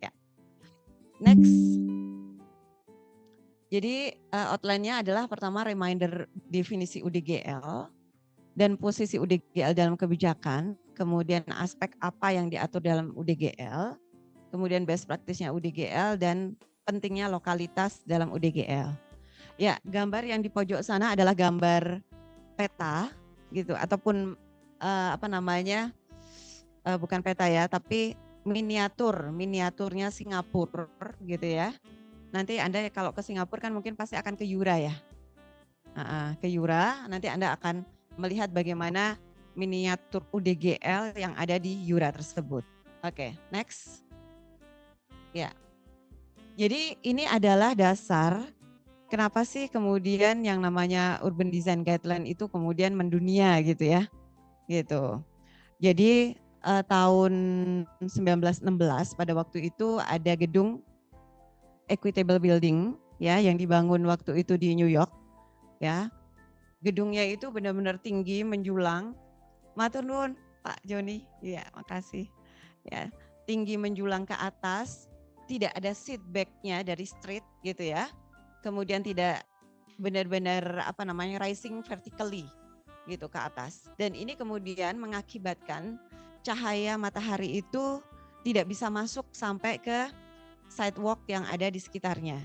Ya. Next. Jadi outline-nya adalah pertama reminder definisi UDGL dan posisi UDGL dalam kebijakan, kemudian aspek apa yang diatur dalam UDGL, kemudian best practice-nya UDGL dan pentingnya lokalitas dalam UDGL. Ya, gambar yang di pojok sana adalah gambar peta gitu ataupun bukan peta ya, tapi miniaturnya Singapura gitu ya. Nanti Anda kalau ke Singapura kan mungkin pasti akan ke Yura ya. Ke Yura, nanti Anda akan melihat bagaimana miniatur UDGL yang ada di Yura tersebut. Oke, next. Ya. Jadi ini adalah dasar kenapa sih kemudian yang namanya Urban Design Guideline itu kemudian mendunia gitu ya. Gitu. Jadi tahun 1916 pada waktu itu ada gedung Equitable Building ya yang dibangun waktu itu di New York ya. Gedungnya itu benar-benar tinggi menjulang. Matur nuwun Pak Joni. Iya, makasih. Ya, tinggi menjulang ke atas, tidak ada seat back-nya dari street gitu ya. Kemudian tidak benar-benar rising vertically gitu ke atas. Dan ini kemudian mengakibatkan cahaya matahari itu tidak bisa masuk sampai ke sidewalk yang ada di sekitarnya.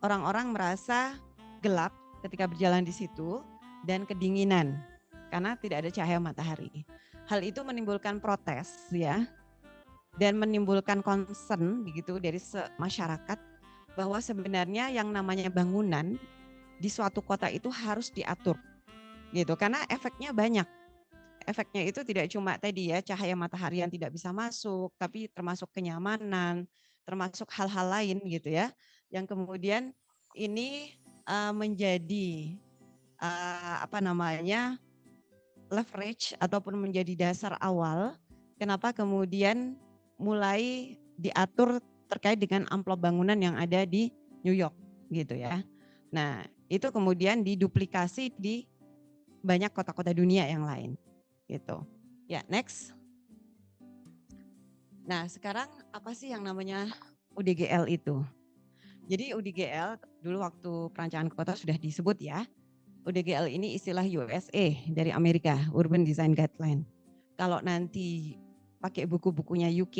Orang-orang merasa gelap ketika berjalan di situ dan kedinginan karena tidak ada cahaya matahari. Hal itu menimbulkan protes ya dan menimbulkan concern begitu dari masyarakat bahwa sebenarnya yang namanya bangunan di suatu kota itu harus diatur gitu karena efeknya banyak. Efeknya itu tidak cuma tadi ya cahaya matahari yang tidak bisa masuk, tapi termasuk kenyamanan, termasuk hal-hal lain gitu ya, yang kemudian ini menjadi leverage ataupun menjadi dasar awal kenapa kemudian mulai diatur terkait dengan amplop bangunan yang ada di New York gitu ya. Nah, itu kemudian diduplikasi di banyak kota-kota dunia yang lain gitu. Ya, next. Nah, sekarang apa sih yang namanya UDGL itu? Jadi UDGL dulu waktu perancangan kota sudah disebut ya. UDGL ini istilah USA dari Amerika, Urban Design Guideline. Kalau nanti pakai buku-bukunya UK,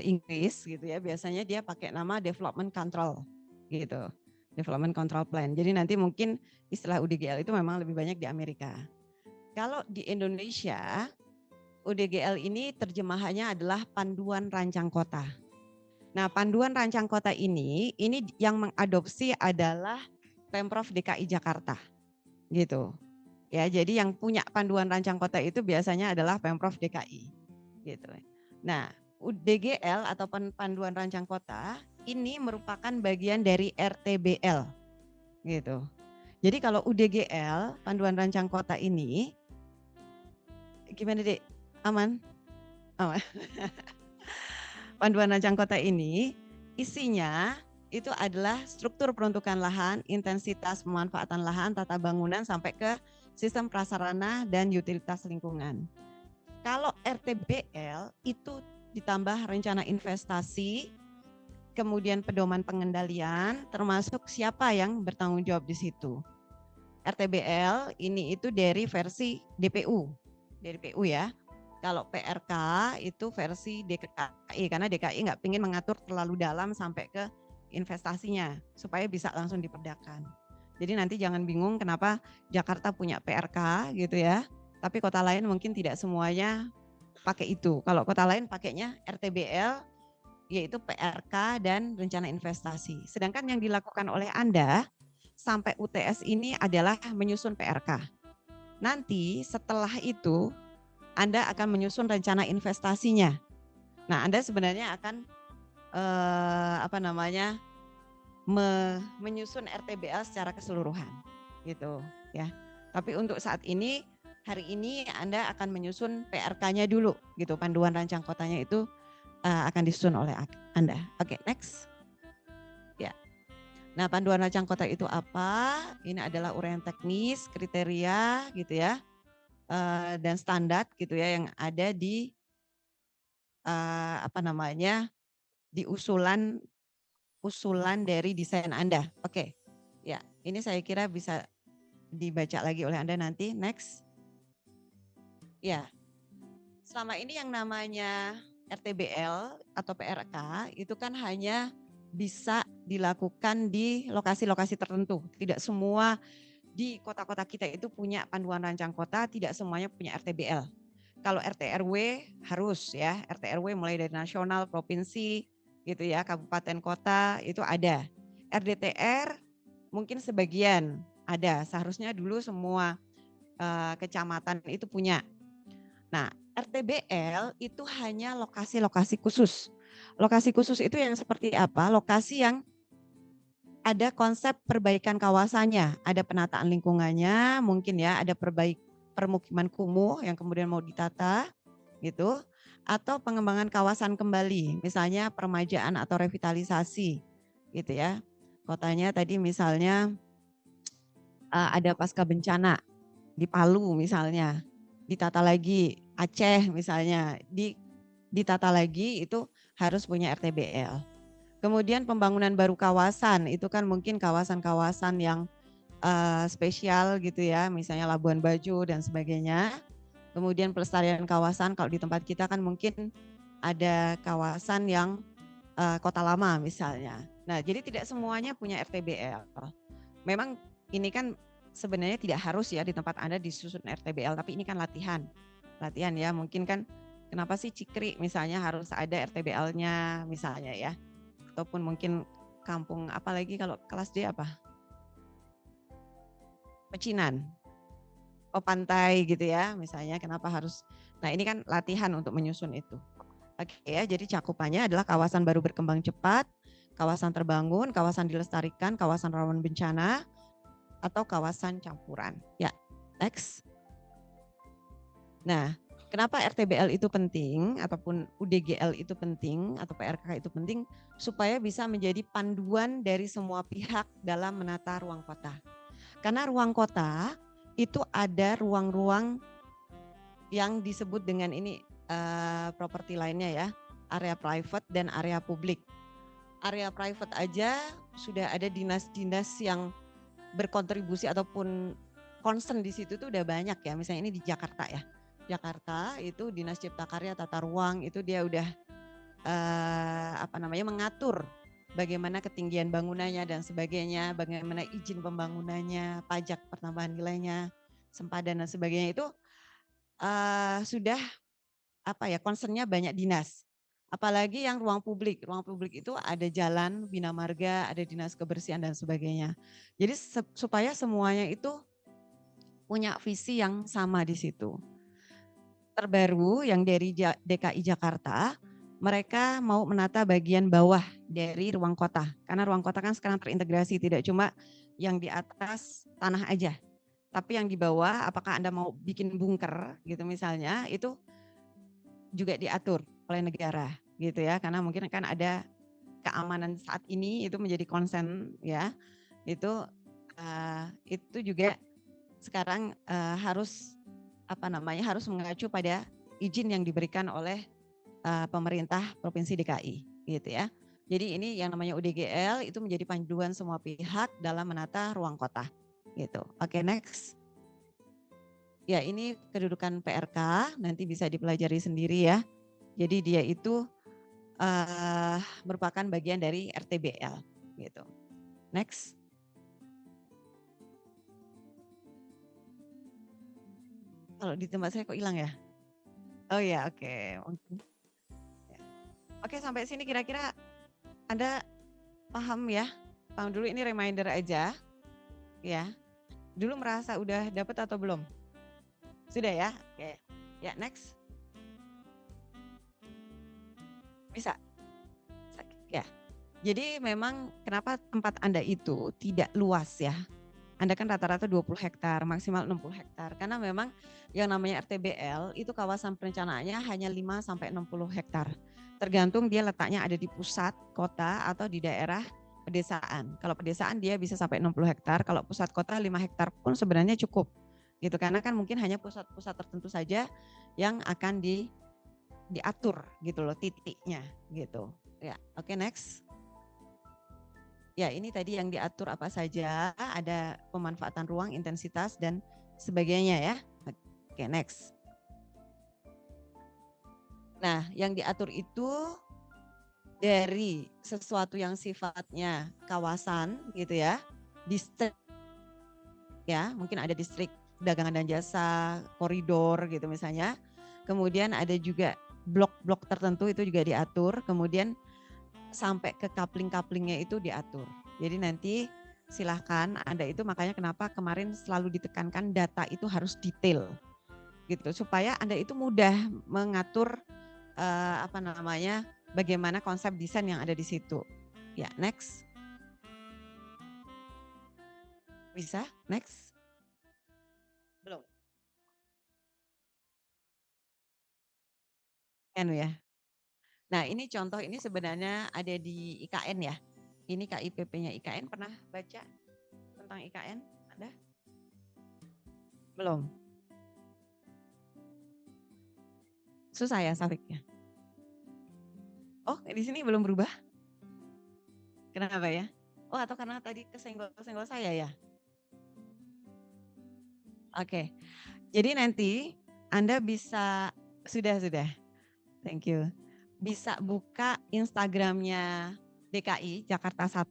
Inggris gitu ya, biasanya dia pakai nama Development Control gitu. Development Control Plan. Jadi nanti mungkin istilah UDGL itu memang lebih banyak di Amerika. Kalau di Indonesia, UDGL ini terjemahannya adalah Panduan Rancang Kota. Nah, Panduan Rancang Kota ini yang mengadopsi adalah Pemprov DKI Jakarta. Gitu. Ya, jadi yang punya Panduan Rancang Kota itu biasanya adalah Pemprov DKI. Gitu. Nah, UDGL atau Panduan Rancang Kota ini merupakan bagian dari RTBL. Gitu. Jadi kalau UDGL, Panduan Rancang Kota ini gimana Dek? Aman? Aman. Panduan Rancang Kota ini isinya itu adalah struktur peruntukan lahan, intensitas pemanfaatan lahan, tata bangunan sampai ke sistem prasarana dan utilitas lingkungan. Kalau RTBL itu ditambah rencana investasi, kemudian pedoman pengendalian, termasuk siapa yang bertanggung jawab di situ. RTBL ini itu dari versi DPU ya. Kalau PRK itu versi DKI karena DKI nggak ingin mengatur terlalu dalam sampai ke investasinya supaya bisa langsung diperdakan. Jadi nanti jangan bingung kenapa Jakarta punya PRK gitu ya, tapi kota lain mungkin tidak semuanya pakai itu. Kalau kota lain pakainya RTBL yaitu PRK dan rencana investasi. Sedangkan yang dilakukan oleh Anda sampai UTS ini adalah menyusun PRK. Nanti setelah itu Anda akan menyusun rencana investasinya. Nah, Anda sebenarnya akan menyusun RTBL secara keseluruhan, gitu ya. Tapi untuk saat ini, hari ini Anda akan menyusun PRK-nya dulu, gitu. Panduan Rancang Kotanya itu akan disusun oleh Anda. Oke, next. Ya. Nah, Panduan Rancang Kota itu apa? Ini adalah uraian teknis, kriteria, gitu ya. Dan standar gitu ya yang ada di apa namanya, di usulan dari desain Anda. Oke. Ya, ini saya kira bisa dibaca lagi oleh Anda nanti. Next. Ya. Selama ini yang namanya RTBL atau PRK itu kan hanya bisa dilakukan di lokasi-lokasi tertentu. Tidak semua di kota-kota kita itu punya panduan rancang kota, tidak semuanya punya RTBL. Kalau RT RW harus ya, RT RW mulai dari nasional, provinsi gitu ya, kabupaten kota itu ada. RDTR mungkin sebagian ada, seharusnya dulu semua kecamatan itu punya. Nah, RTBL itu hanya lokasi-lokasi khusus. Lokasi khusus itu yang seperti apa? Lokasi yang ada konsep perbaikan kawasannya, ada penataan lingkungannya, mungkin ya ada permukiman kumuh yang kemudian mau ditata gitu, atau pengembangan kawasan kembali, misalnya peremajaan atau revitalisasi gitu ya. Kotanya tadi misalnya ada pasca bencana di Palu misalnya, ditata lagi, Aceh misalnya, ditata lagi itu harus punya RTBL. Kemudian pembangunan baru kawasan, itu kan mungkin kawasan-kawasan yang spesial gitu ya, misalnya Labuan Bajo dan sebagainya. Kemudian pelestarian kawasan, kalau di tempat kita kan mungkin ada kawasan yang kota lama misalnya. Nah, jadi tidak semuanya punya RTBL. Memang ini kan sebenarnya tidak harus ya di tempat Anda disusun RTBL, tapi ini kan latihan. Latihan ya, mungkin kan kenapa sih Cikri misalnya harus ada RTBL-nya misalnya ya. Ataupun mungkin kampung apalagi kalau kelas D apa? Pecinan. Oh, pantai gitu ya misalnya, kenapa harus. Nah, ini kan latihan untuk menyusun itu. Oke ya, jadi cakupannya adalah kawasan baru berkembang cepat, kawasan terbangun, kawasan dilestarikan, kawasan rawan bencana, atau kawasan campuran. Ya, next. Nah, kenapa RTBL itu penting ataupun UDGL itu penting atau PRK itu penting supaya bisa menjadi panduan dari semua pihak dalam menata ruang kota. Karena ruang kota itu ada ruang-ruang yang disebut dengan ini properti lainnya ya, area private dan area publik. Area private aja sudah ada dinas-dinas yang berkontribusi ataupun concern di situ tuh udah banyak ya. Misalnya ini di Jakarta ya. Jakarta itu Dinas Cipta Karya Tata Ruang itu dia udah mengatur bagaimana ketinggian bangunannya dan sebagainya, bagaimana izin pembangunannya, pajak pertambahan nilainya, sempadan dan sebagainya itu sudah concernnya banyak dinas. Apalagi yang ruang publik itu ada jalan, bina marga, ada dinas kebersihan dan sebagainya. Jadi supaya semuanya itu punya visi yang sama di situ. Terbaru yang dari DKI Jakarta, mereka mau menata bagian bawah dari ruang kota. Karena ruang kota kan sekarang terintegrasi, tidak cuma yang di atas tanah aja. Tapi yang di bawah, apakah Anda mau bikin bunker gitu misalnya, itu juga diatur oleh negara gitu ya. Karena mungkin kan ada keamanan saat ini itu menjadi concern ya. Itu juga sekarang harus mengacu pada izin yang diberikan oleh pemerintah Provinsi DKI gitu ya. Jadi ini yang namanya UDGL itu menjadi panduan semua pihak dalam menata ruang kota gitu. Oke, next. Ya, ini kedudukan PRK, nanti bisa dipelajari sendiri ya. Jadi dia itu merupakan bagian dari RTBL gitu. Next. Kalau di tempat saya kok hilang ya? Oh ya, oke. Oke, sampai sini kira-kira Anda paham ya? Paham dulu, ini reminder aja. Ya. Dulu merasa udah dapat atau belum? Sudah ya? Oke. Ya, next. Bisa? Ya. Jadi memang kenapa tempat Anda itu tidak luas ya? Anda kan rata-rata 20 hektar, maksimal 60 hektar. Karena memang yang namanya RTBL itu kawasan perencanaannya hanya 5 sampai 60 hektar. Tergantung dia letaknya ada di pusat kota atau di daerah pedesaan. Kalau pedesaan dia bisa sampai 60 hektar, kalau pusat kota 5 hektar pun sebenarnya cukup. Gitu, karena kan mungkin hanya pusat-pusat tertentu saja yang akan diatur gitu loh titiknya gitu. Ya, oke, next. Ya, ini tadi yang diatur apa saja, ada pemanfaatan ruang, intensitas dan sebagainya ya. Oke, next. Nah, yang diatur itu dari sesuatu yang sifatnya kawasan gitu ya, distrik ya, mungkin ada distrik dagangan dan jasa, koridor gitu misalnya. Kemudian ada juga blok-blok tertentu itu juga diatur, kemudian sampai ke coupling-couplingnya itu diatur. Jadi nanti silahkan Anda itu, makanya kenapa kemarin selalu ditekankan data itu harus detail gitu, supaya Anda itu mudah mengatur bagaimana konsep desain yang ada di situ. Ya, next. Bisa, next. Belum. Kan ya. Nah, ini contoh, ini sebenarnya ada di IKN ya. Ini KIPP-nya IKN, pernah baca tentang IKN? Ada? Belum. Susah ya Safiknya? Oh, di sini belum berubah? Kenapa ya? Oh, atau karena tadi kesenggol-senggol saya ya? Oke. Jadi nanti Anda bisa, sudah. Thank you. Bisa buka Instagramnya DKI Jakarta 1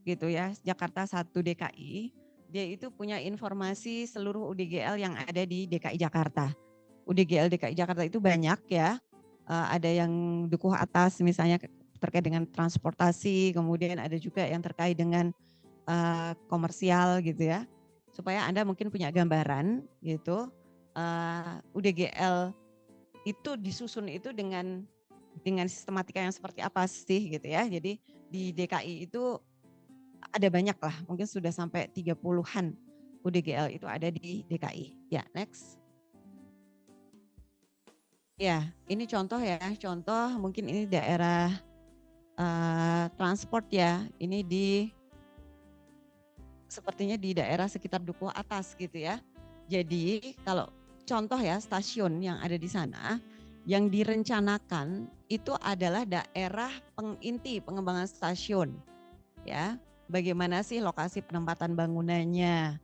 gitu ya, Jakarta 1 DKI. Dia itu punya informasi seluruh UDGL yang ada di DKI Jakarta. UDGL DKI Jakarta itu banyak ya. Ada yang dukuh atas misalnya terkait dengan transportasi, kemudian ada juga yang terkait dengan komersial gitu ya. Supaya Anda mungkin punya gambaran gitu. UDGL itu disusun itu dengan sistematika yang seperti apa sih gitu ya. Jadi di DKI itu ada banyak lah, mungkin sudah sampai 30-an UDGL itu ada di DKI. Ya, next. Ya, ini contoh ya, contoh mungkin ini daerah transport ya. Ini sepertinya di daerah sekitar Dukuh Atas gitu ya. Jadi kalau contoh ya stasiun yang ada di sana, yang direncanakan itu adalah daerah inti pengembangan stasiun ya. Bagaimana sih lokasi penempatan bangunannya,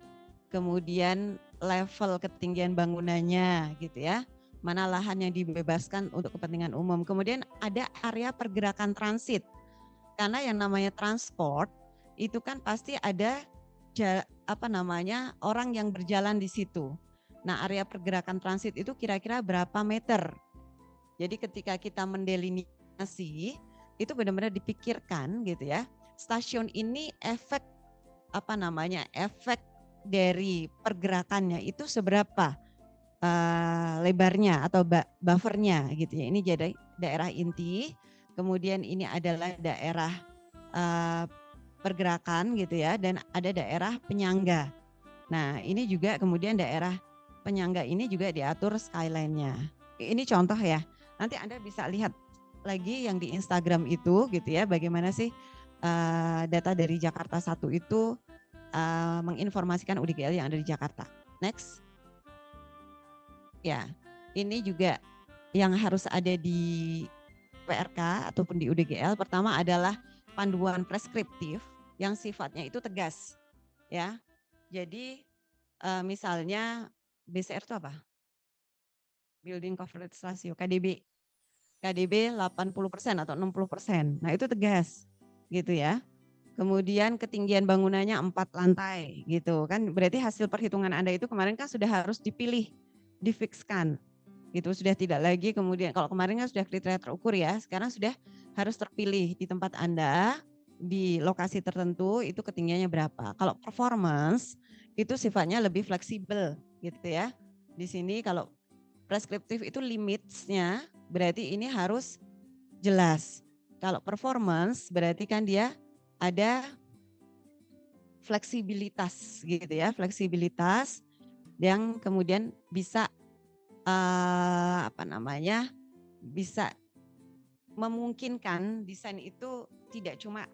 kemudian level ketinggian bangunannya gitu ya. Mana lahan yang dibebaskan untuk kepentingan umum. Kemudian ada area pergerakan transit. Karena yang namanya transport itu kan pasti ada orang yang berjalan di situ. Nah, area pergerakan transit itu kira-kira berapa meter. Jadi ketika kita mendelineasi itu benar-benar dipikirkan gitu ya. Stasiun ini efek dari pergerakannya itu seberapa lebarnya atau buffernya gitu ya. Ini jadi daerah inti, kemudian ini adalah daerah pergerakan gitu ya, dan ada daerah penyangga. Nah, ini juga kemudian daerah penyangga ini juga diatur skyline-nya. Ini contoh ya. Nanti Anda bisa lihat lagi yang di Instagram itu gitu ya, bagaimana sih data dari Jakarta 1 itu menginformasikan UDGL yang ada di Jakarta. Next. Ya, ini juga yang harus ada di PRK ataupun di UDGL. Pertama adalah panduan preskriptif yang sifatnya itu tegas ya. Jadi misalnya BCR itu apa? Building Coverage Ratio, KDB 80% atau 60%. Nah, itu tegas gitu ya. Kemudian ketinggian bangunannya 4 lantai gitu kan. Berarti hasil perhitungan Anda itu kemarin kan sudah harus dipilih, difikskan. Gitu, sudah tidak lagi kemudian, kalau kemarin kan sudah kriteria terukur ya, sekarang sudah harus terpilih di tempat Anda, di lokasi tertentu itu ketinggiannya berapa. Kalau performance itu sifatnya lebih fleksibel gitu ya. Di sini kalau preskriptif itu limitsnya berarti ini harus jelas. Kalau performance berarti kan dia ada fleksibilitas gitu ya, fleksibilitas yang kemudian bisa bisa memungkinkan desain itu tidak cuma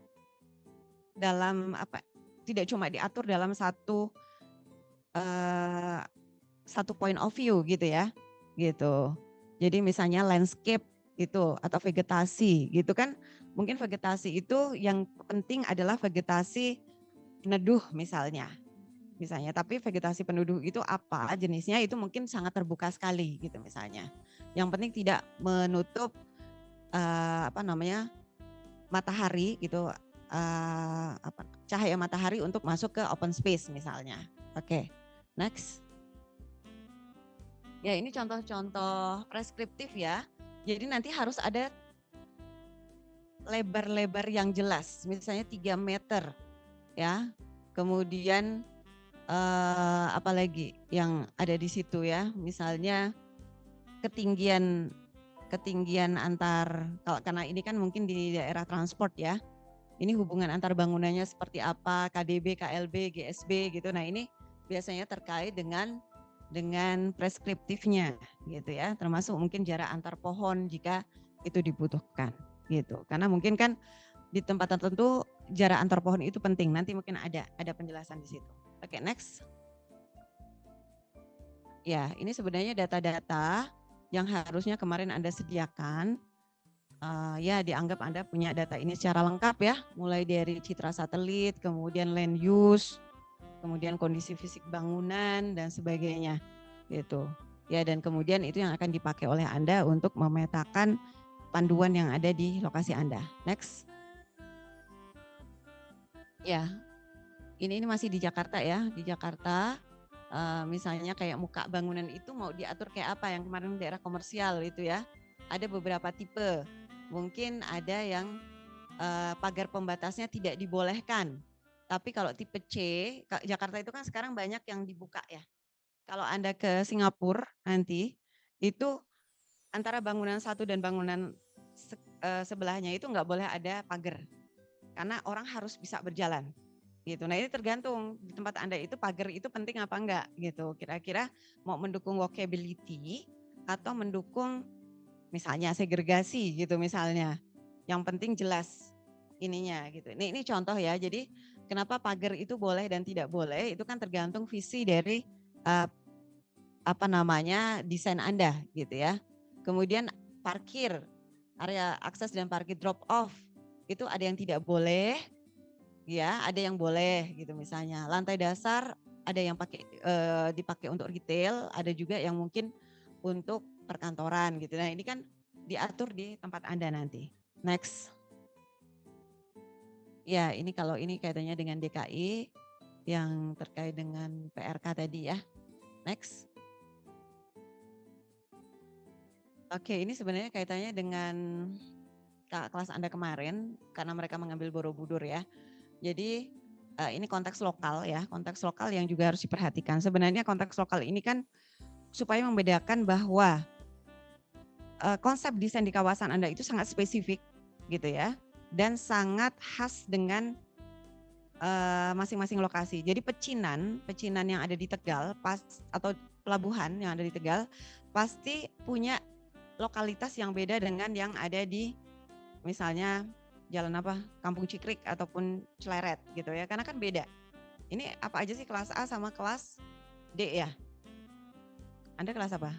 diatur dalam satu point of view gitu ya, gitu. Jadi misalnya landscape gitu atau vegetasi gitu kan. Mungkin vegetasi itu yang penting adalah vegetasi peneduh misalnya. Tapi vegetasi peneduh itu apa jenisnya itu mungkin sangat terbuka sekali gitu misalnya. Yang penting tidak menutup matahari gitu cahaya matahari untuk masuk ke open space misalnya. Oke. Next. Ya, ini contoh-contoh preskriptif ya. Jadi nanti harus ada lebar-lebar yang jelas, misalnya 3 meter ya. Kemudian apalagi yang ada di situ ya, misalnya ketinggian antar, kalau karena ini kan mungkin di daerah transport ya. Ini hubungan antar bangunannya seperti apa, KDB, KLB, GSB gitu. Nah, ini biasanya terkait dengan preskriptifnya gitu ya, termasuk mungkin jarak antar pohon jika itu dibutuhkan gitu. Karena mungkin kan di tempat tertentu jarak antar pohon itu penting. Nanti mungkin ada penjelasan di situ. Oke, next. Ya, ini sebenarnya data-data yang harusnya kemarin Anda sediakan. Ya, dianggap Anda punya data ini secara lengkap ya, mulai dari citra satelit, kemudian land use, kemudian kondisi fisik bangunan dan sebagainya gitu. Ya, dan kemudian itu yang akan dipakai oleh Anda untuk memetakan panduan yang ada di lokasi Anda. Next. Ya, ini masih di Jakarta ya, di Jakarta. Misalnya kayak muka bangunan itu mau diatur kayak apa, yang kemarin daerah komersial itu ya. Ada beberapa tipe. Mungkin ada yang pagar pembatasnya tidak dibolehkan. Tapi kalau tipe C, Jakarta itu kan sekarang banyak yang dibuka ya. Kalau Anda ke Singapura nanti, itu antara bangunan satu dan bangunan sebelahnya itu nggak boleh ada pagar. Karena orang harus bisa berjalan gitu. Nah, ini tergantung di tempat Anda itu pagar itu penting apa enggak gitu. Kira-kira mau mendukung walkability atau mendukung misalnya segregasi gitu misalnya. Yang penting jelas ininya gitu. Ini contoh ya. Jadi kenapa pagar itu boleh dan tidak boleh itu kan tergantung visi dari desain Anda gitu ya. Kemudian parkir, area akses dan parkir drop off itu ada yang tidak boleh, ya, ada yang boleh gitu misalnya. Lantai dasar ada yang dipakai untuk retail, ada juga yang mungkin untuk perkantoran gitu. Nah, ini kan diatur di tempat Anda nanti. Next. Ya, ini kalau ini kaitannya dengan DKI yang terkait dengan PRK tadi ya. Next. Oke, ini sebenarnya kaitannya dengan kelas Anda kemarin karena mereka mengambil Borobudur ya. Jadi ini konteks lokal ya, konteks lokal yang juga harus diperhatikan. Sebenarnya konteks lokal ini kan supaya membedakan bahwa konsep desain di kawasan Anda itu sangat spesifik gitu ya, dan sangat khas dengan masing-masing lokasi. Jadi pecinan yang ada di Tegal atau pelabuhan yang ada di Tegal pasti punya lokalitas yang beda dengan yang ada di misalnya jalan Kampung Cikrik ataupun Celeret gitu ya, karena kan beda. Ini apa aja sih kelas A sama kelas D ya? Anda kelas apa?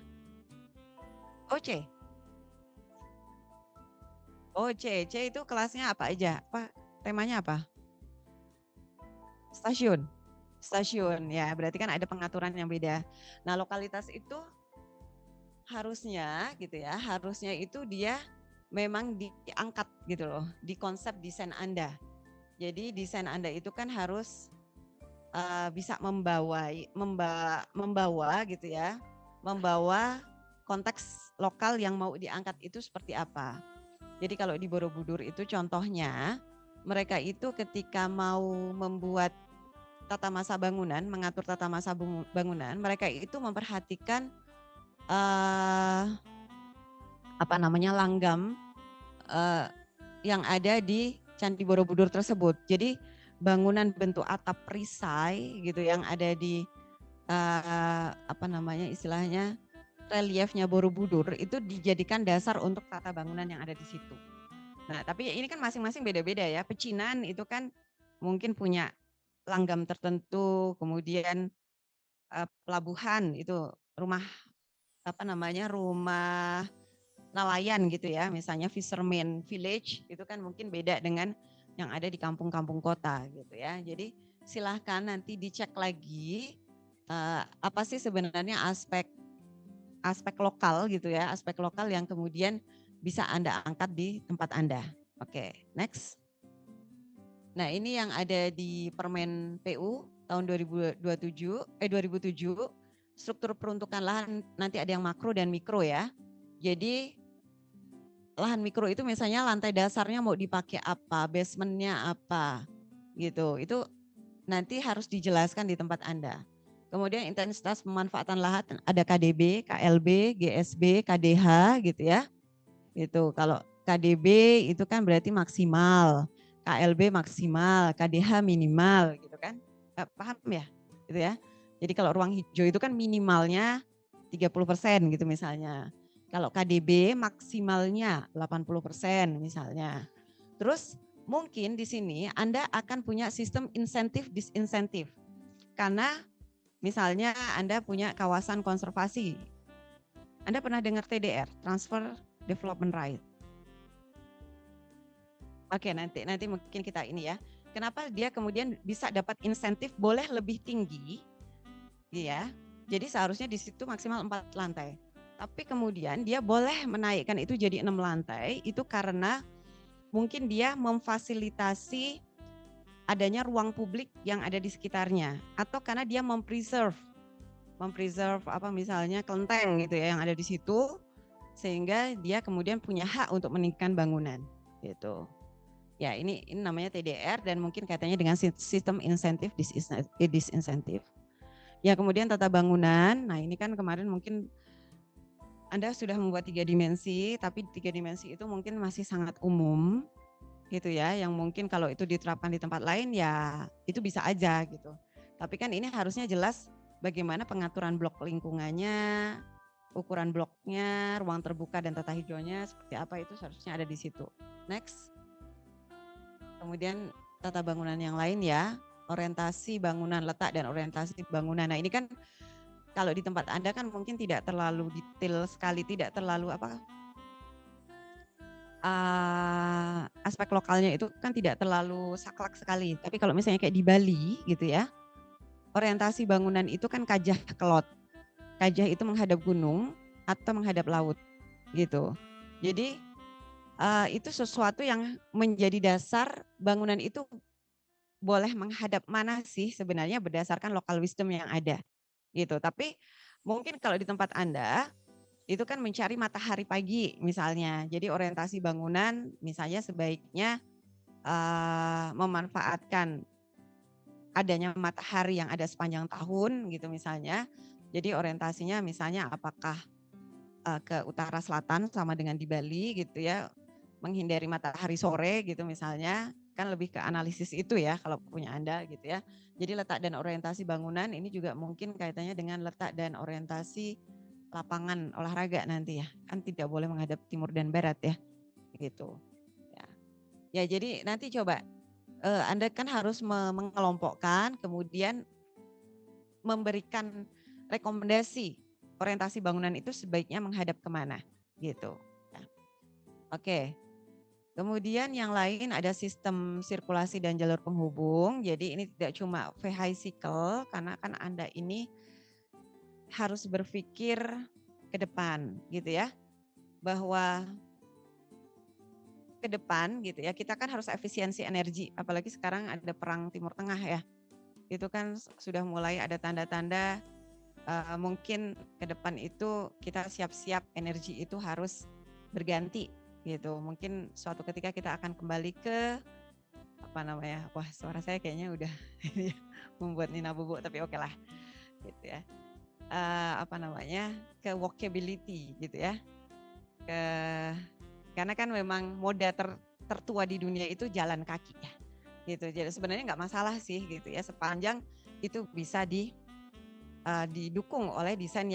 Oh C. Oh C itu kelasnya apa aja? Temanya apa? Stasiun ya, berarti kan ada pengaturan yang beda. Nah, lokalitas itu harusnya gitu ya, harusnya itu dia memang diangkat gitu loh di konsep desain Anda. Jadi desain Anda itu kan harus bisa membawa gitu ya, membawa konteks lokal yang mau diangkat itu seperti apa. Jadi kalau di Borobudur itu contohnya mereka itu ketika mau membuat tata masa bangunan, mengatur tata masa bangunan, mereka itu memperhatikan langgam yang ada di Candi Borobudur tersebut. Jadi bangunan bentuk atap perisai gitu yang ada di istilahnya reliefnya Borobudur itu dijadikan dasar untuk tata bangunan yang ada di situ. Nah, tapi ini kan masing-masing beda-beda ya. Pecinan itu kan mungkin punya langgam tertentu, kemudian pelabuhan itu rumah rumah nelayan gitu ya, misalnya fisherman village itu kan mungkin beda dengan yang ada di kampung-kampung kota gitu ya. Jadi silahkan nanti dicek lagi apa sih sebenarnya aspek lokal gitu ya, aspek lokal yang kemudian bisa Anda angkat di tempat Anda. Oke, next. Nah, ini yang ada di Permen PU tahun 2007, struktur peruntukan lahan nanti ada yang makro dan mikro ya. Jadi lahan mikro itu misalnya lantai dasarnya mau dipakai apa, basementnya apa, gitu. Itu nanti harus dijelaskan di tempat Anda. Kemudian intensitas pemanfaatan lahan ada KDB, KLB, GSB, KDH gitu ya. Itu kalau KDB itu kan berarti maksimal, KLB maksimal, KDH minimal gitu kan. Paham ya? Gitu ya. Jadi kalau ruang hijau itu kan minimalnya 30% gitu misalnya. Kalau KDB maksimalnya 80% misalnya. Terus mungkin di sini Anda akan punya sistem insentif disinsentif. Karena misalnya Anda punya kawasan konservasi. Anda pernah dengar TDR, Transfer Development Right. Oke, nanti mungkin kita ini ya. Kenapa dia kemudian bisa dapat insentif boleh lebih tinggi? Ya. Jadi seharusnya di situ maksimal 4 lantai. Tapi kemudian dia boleh menaikkan itu jadi 6 lantai, itu karena mungkin dia memfasilitasi adanya ruang publik yang ada di sekitarnya. Atau karena dia mempreserve apa misalnya kelenteng gitu ya yang ada di situ, sehingga dia kemudian punya hak untuk meninggikan bangunan gitu. Ya ini namanya TDR dan mungkin kaitannya dengan sistem insentif disinsentif. Ya kemudian tata bangunan, nah ini kan kemarin mungkin Anda sudah membuat 3 dimensi, tapi 3 dimensi itu mungkin masih sangat umum gitu ya, yang mungkin kalau itu diterapkan di tempat lain ya itu bisa aja gitu. Tapi kan ini harusnya jelas bagaimana pengaturan blok lingkungannya, ukuran bloknya, ruang terbuka dan tata hijaunya seperti apa itu seharusnya ada di situ. Next. Kemudian tata bangunan yang lain ya, orientasi bangunan, letak dan orientasi bangunan. Nah ini kan kalau di tempat Anda kan mungkin tidak terlalu detail sekali, tidak terlalu aspek lokalnya itu kan tidak terlalu saklek sekali. Tapi kalau misalnya kayak di Bali gitu ya, orientasi bangunan itu kan kajah kelot. Kajah itu menghadap gunung atau menghadap laut gitu. Jadi itu sesuatu yang menjadi dasar bangunan itu boleh menghadap mana sih sebenarnya berdasarkan local wisdom yang ada gitu. Tapi mungkin kalau di tempat Anda itu kan mencari matahari pagi misalnya. Jadi orientasi bangunan misalnya sebaiknya memanfaatkan adanya matahari yang ada sepanjang tahun gitu misalnya. Jadi orientasinya misalnya apakah ke utara selatan sama dengan di Bali gitu ya, menghindari matahari sore gitu misalnya, kan lebih ke analisis itu ya kalau punya Anda gitu ya. Jadi letak dan orientasi bangunan ini juga mungkin kaitannya dengan letak dan orientasi lapangan olahraga nanti ya, kan tidak boleh menghadap timur dan barat ya, gitu. Ya, ya jadi nanti coba Anda kan harus mengelompokkan, kemudian memberikan rekomendasi orientasi bangunan itu sebaiknya menghadap kemana, gitu. Ya. Oke. Kemudian yang lain ada sistem sirkulasi dan jalur penghubung. Jadi ini tidak cuma vehicle karena kan Anda ini harus berpikir ke depan gitu ya. Bahwa ke depan gitu ya, kita kan harus efisiensi energi. Apalagi sekarang ada perang Timur Tengah ya. Itu kan sudah mulai ada tanda-tanda mungkin ke depan itu kita siap-siap energi itu harus berganti gitu. Mungkin suatu ketika kita akan kembali ke wah suara saya kayaknya udah membuat Nina bubuk tapi oke lah gitu ya. Ke walkability gitu ya. Karena kan memang moda tertua di dunia itu jalan kaki ya. Gitu. Jadi sebenarnya nggak masalah sih gitu ya sepanjang itu bisa didukung oleh desain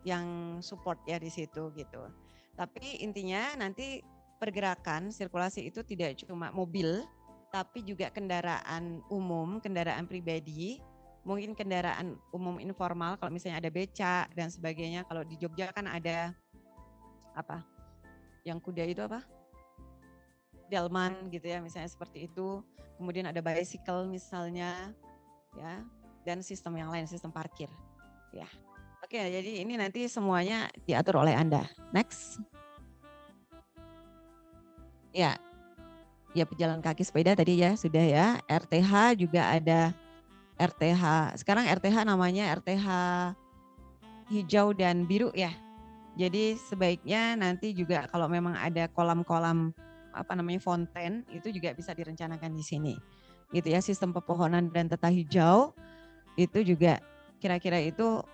yang support ya di situ gitu. Tapi intinya nanti pergerakan sirkulasi itu tidak cuma mobil, tapi juga kendaraan umum, kendaraan pribadi mungkin kendaraan umum informal, kalau misalnya ada beca dan sebagainya. Kalau di Jogja kan ada apa? Yang kuda itu apa? Delman gitu ya, misalnya seperti itu. Kemudian ada bicycle misalnya, ya, dan sistem yang lain, sistem parkir, ya. Oke, jadi ini nanti semuanya diatur oleh Anda. Next. Ya, ya pejalan kaki sepeda tadi ya sudah ya. RTH juga ada RTH. Sekarang RTH namanya RTH hijau dan biru ya. Jadi sebaiknya nanti juga kalau memang ada kolam-kolam apa namanya fonten itu juga bisa direncanakan di sini. Gitu ya, sistem pepohonan dan tata hijau itu juga kira-kira itu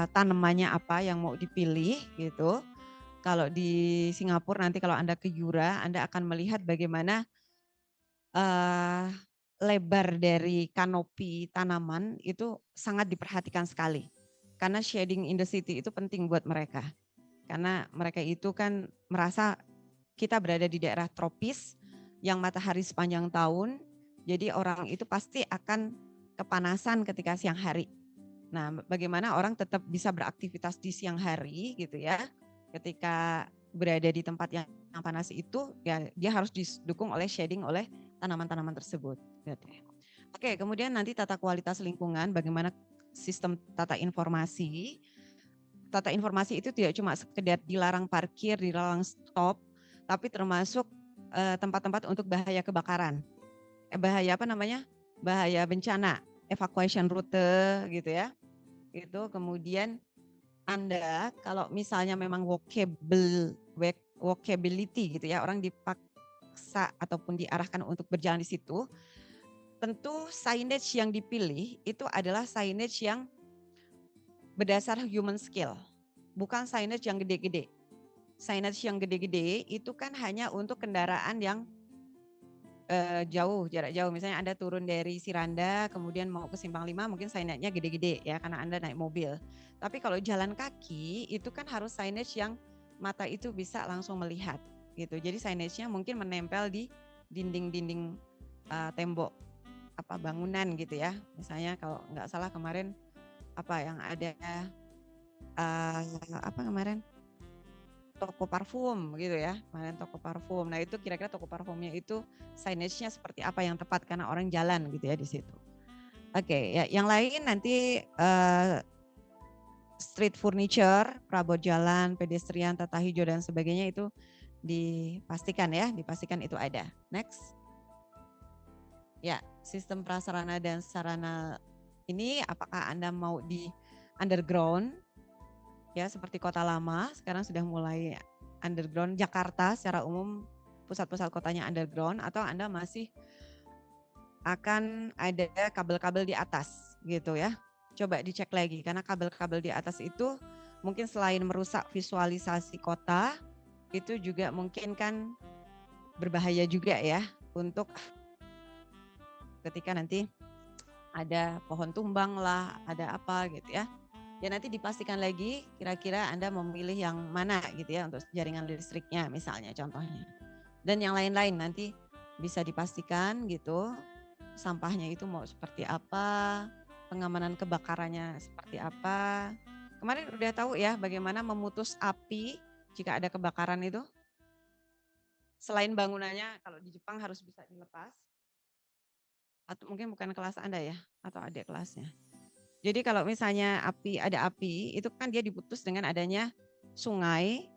tanamannya apa yang mau dipilih gitu. Kalau di Singapura nanti kalau Anda ke Jura, Anda akan melihat bagaimana lebar dari kanopi tanaman itu sangat diperhatikan sekali. Karena shading in the city itu penting buat mereka. Karena mereka itu kan merasa kita berada di daerah tropis yang matahari sepanjang tahun, jadi orang itu pasti akan kepanasan ketika siang hari. Nah, bagaimana orang tetap bisa beraktivitas di siang hari gitu ya, ketika berada di tempat yang panas itu, ya dia harus didukung oleh shading oleh tanaman-tanaman tersebut. Gitu. Oke, kemudian nanti tata kualitas lingkungan, bagaimana sistem tata informasi. Tata informasi itu tidak cuma sekedar dilarang parkir, dilarang stop, tapi termasuk tempat-tempat untuk bahaya kebakaran. Bahaya apa namanya? Bahaya bencana, evacuation rute gitu ya. Itu kemudian Anda kalau misalnya memang walkability gitu ya, orang dipaksa ataupun diarahkan untuk berjalan di situ, tentu signage yang dipilih itu adalah signage yang berdasar human skill, bukan signage yang gede-gede. Signage yang gede-gede itu kan hanya untuk kendaraan yang jauh, jarak jauh. Misalnya Anda turun dari Siranda, kemudian mau ke Simpang 5, mungkin signage-nya gede-gede ya, karena Anda naik mobil. Tapi kalau jalan kaki, itu kan harus signage yang mata itu bisa langsung melihat gitu. Jadi signage-nya mungkin menempel di dinding-dinding tembok apa bangunan gitu ya. Misalnya kalau nggak salah kemarin apa yang ada apa kemarin toko parfum gitu ya, kemarin toko parfum. Nah itu kira-kira toko parfumnya itu signage-nya seperti apa yang tepat karena orang jalan gitu ya di situ. Oke, ya yang lain nanti street furniture, perabot jalan, pedestrian, tata hijau dan sebagainya itu dipastikan ya, dipastikan itu ada. Next. Ya, sistem prasarana dan sarana ini apakah Anda mau di underground ya seperti kota lama sekarang sudah mulai underground. Jakarta secara umum pusat-pusat kotanya underground, atau Anda masih akan ada kabel-kabel di atas gitu ya. Coba dicek lagi karena kabel-kabel di atas itu mungkin selain merusak visualisasi kota, itu juga mungkin kan berbahaya juga ya untuk ketika nanti ada pohon tumbang lah, ada apa gitu ya. Ya nanti dipastikan lagi kira-kira Anda memilih yang mana gitu ya untuk jaringan listriknya misalnya contohnya. Dan yang lain-lain nanti bisa dipastikan gitu sampahnya itu mau seperti apa, pengamanan kebakarannya seperti apa. Kemarin udah tahu ya bagaimana memutus api jika ada kebakaran itu. Selain bangunannya kalau di Jepang harus bisa dilepas. Atau mungkin bukan kelas Anda ya atau adik kelasnya. Jadi kalau misalnya ada api, itu kan dia diputus dengan adanya sungai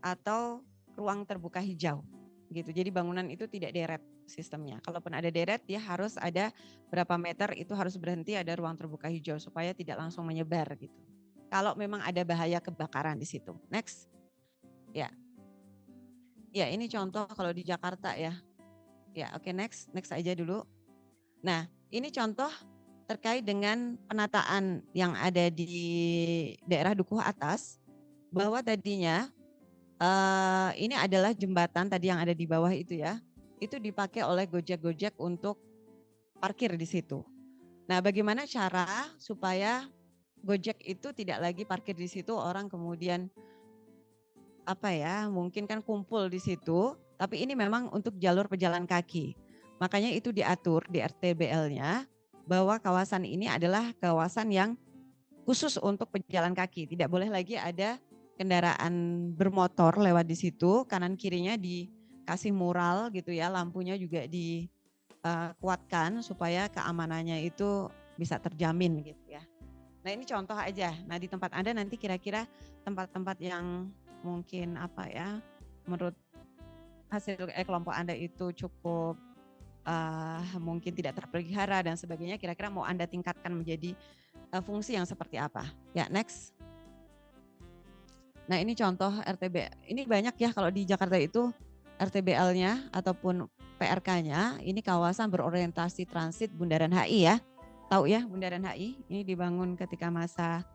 atau ruang terbuka hijau gitu. Jadi bangunan itu tidak deret sistemnya. Kalaupun ada deret, dia harus ada berapa meter itu harus berhenti ada ruang terbuka hijau supaya tidak langsung menyebar gitu. Kalau memang ada bahaya kebakaran di situ. Next. Ya. Ya, ini contoh kalau di Jakarta ya. Ya, oke, next aja dulu. Nah, ini contoh terkait dengan penataan yang ada di daerah Dukuh Atas, bahwa tadinya ini adalah jembatan tadi yang ada di bawah itu ya, itu dipakai oleh Gojek-Gojek untuk parkir di situ. Nah, bagaimana cara supaya Gojek itu tidak lagi parkir di situ, orang kemudian apa ya, mungkin kan kumpul di situ, tapi ini memang untuk jalur pejalan kaki. Makanya itu diatur di RTBL-nya bahwa kawasan ini adalah kawasan yang khusus untuk pejalan kaki. Tidak boleh lagi ada kendaraan bermotor lewat di situ, kanan kirinya dikasih mural gitu ya, lampunya juga dikuatkan supaya keamanannya itu bisa terjamin gitu ya. Nah ini contoh aja. Nah di tempat Anda nanti kira-kira tempat-tempat yang mungkin apa ya, menurut hasil kelompok Anda itu cukup mungkin tidak terpelihara dan sebagainya, kira-kira mau Anda tingkatkan menjadi fungsi yang seperti apa. Ya next. Nah ini contoh RTB, ini banyak ya kalau di Jakarta itu RTBL-nya ataupun PRK-nya, ini kawasan berorientasi transit Bundaran HI ya. Tahu ya Bundaran HI, ini dibangun ketika masa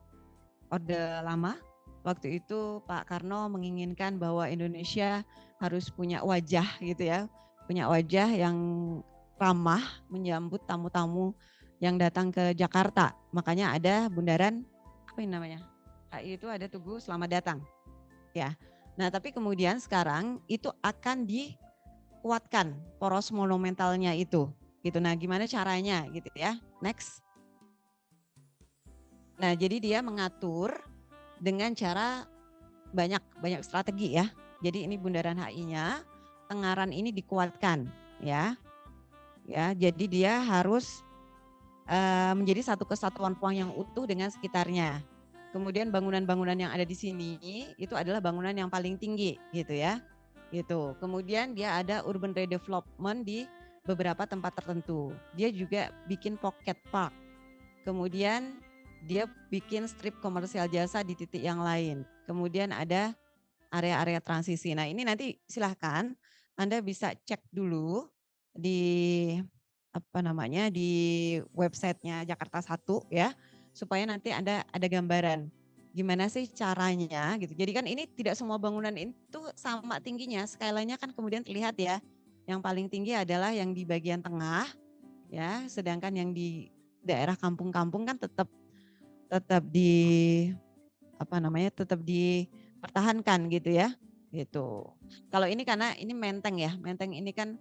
Orde Lama. Waktu itu Pak Karno menginginkan bahwa Indonesia harus punya wajah gitu ya, punya wajah yang ramah menyambut tamu-tamu yang datang ke Jakarta. Makanya ada bundaran apa ini namanya? HI itu ada Tugu Selamat Datang. Ya. Nah, tapi kemudian sekarang itu akan dikuatkan poros monumentalnya itu. Gitu. Nah, gimana caranya gitu ya? Next. Nah, jadi dia mengatur dengan cara banyak strategi ya. Jadi ini bundaran HI-nya, Tengaran ini dikuatkan ya. Ya, jadi dia harus menjadi satu kesatuan ruang yang utuh dengan sekitarnya. Kemudian bangunan-bangunan yang ada di sini itu adalah bangunan yang paling tinggi gitu ya. Gitu. Kemudian dia ada urban redevelopment di beberapa tempat tertentu. Dia juga bikin pocket park. Kemudian dia bikin strip komersial jasa di titik yang lain. Kemudian ada area-area transisi. Nah ini nanti silahkan Anda bisa cek dulu di apa namanya di websitenya Jakarta 1 ya, supaya nanti Anda ada gambaran gimana sih caranya gitu. Jadi kan ini tidak semua bangunan itu sama tingginya, skyline-nya kan kemudian terlihat ya. Yang paling tinggi adalah yang di bagian tengah ya, sedangkan yang di daerah kampung-kampung kan tetap di apa namanya tetap dipertahankan gitu ya gitu. Kalau ini karena ini Menteng ya, Menteng ini kan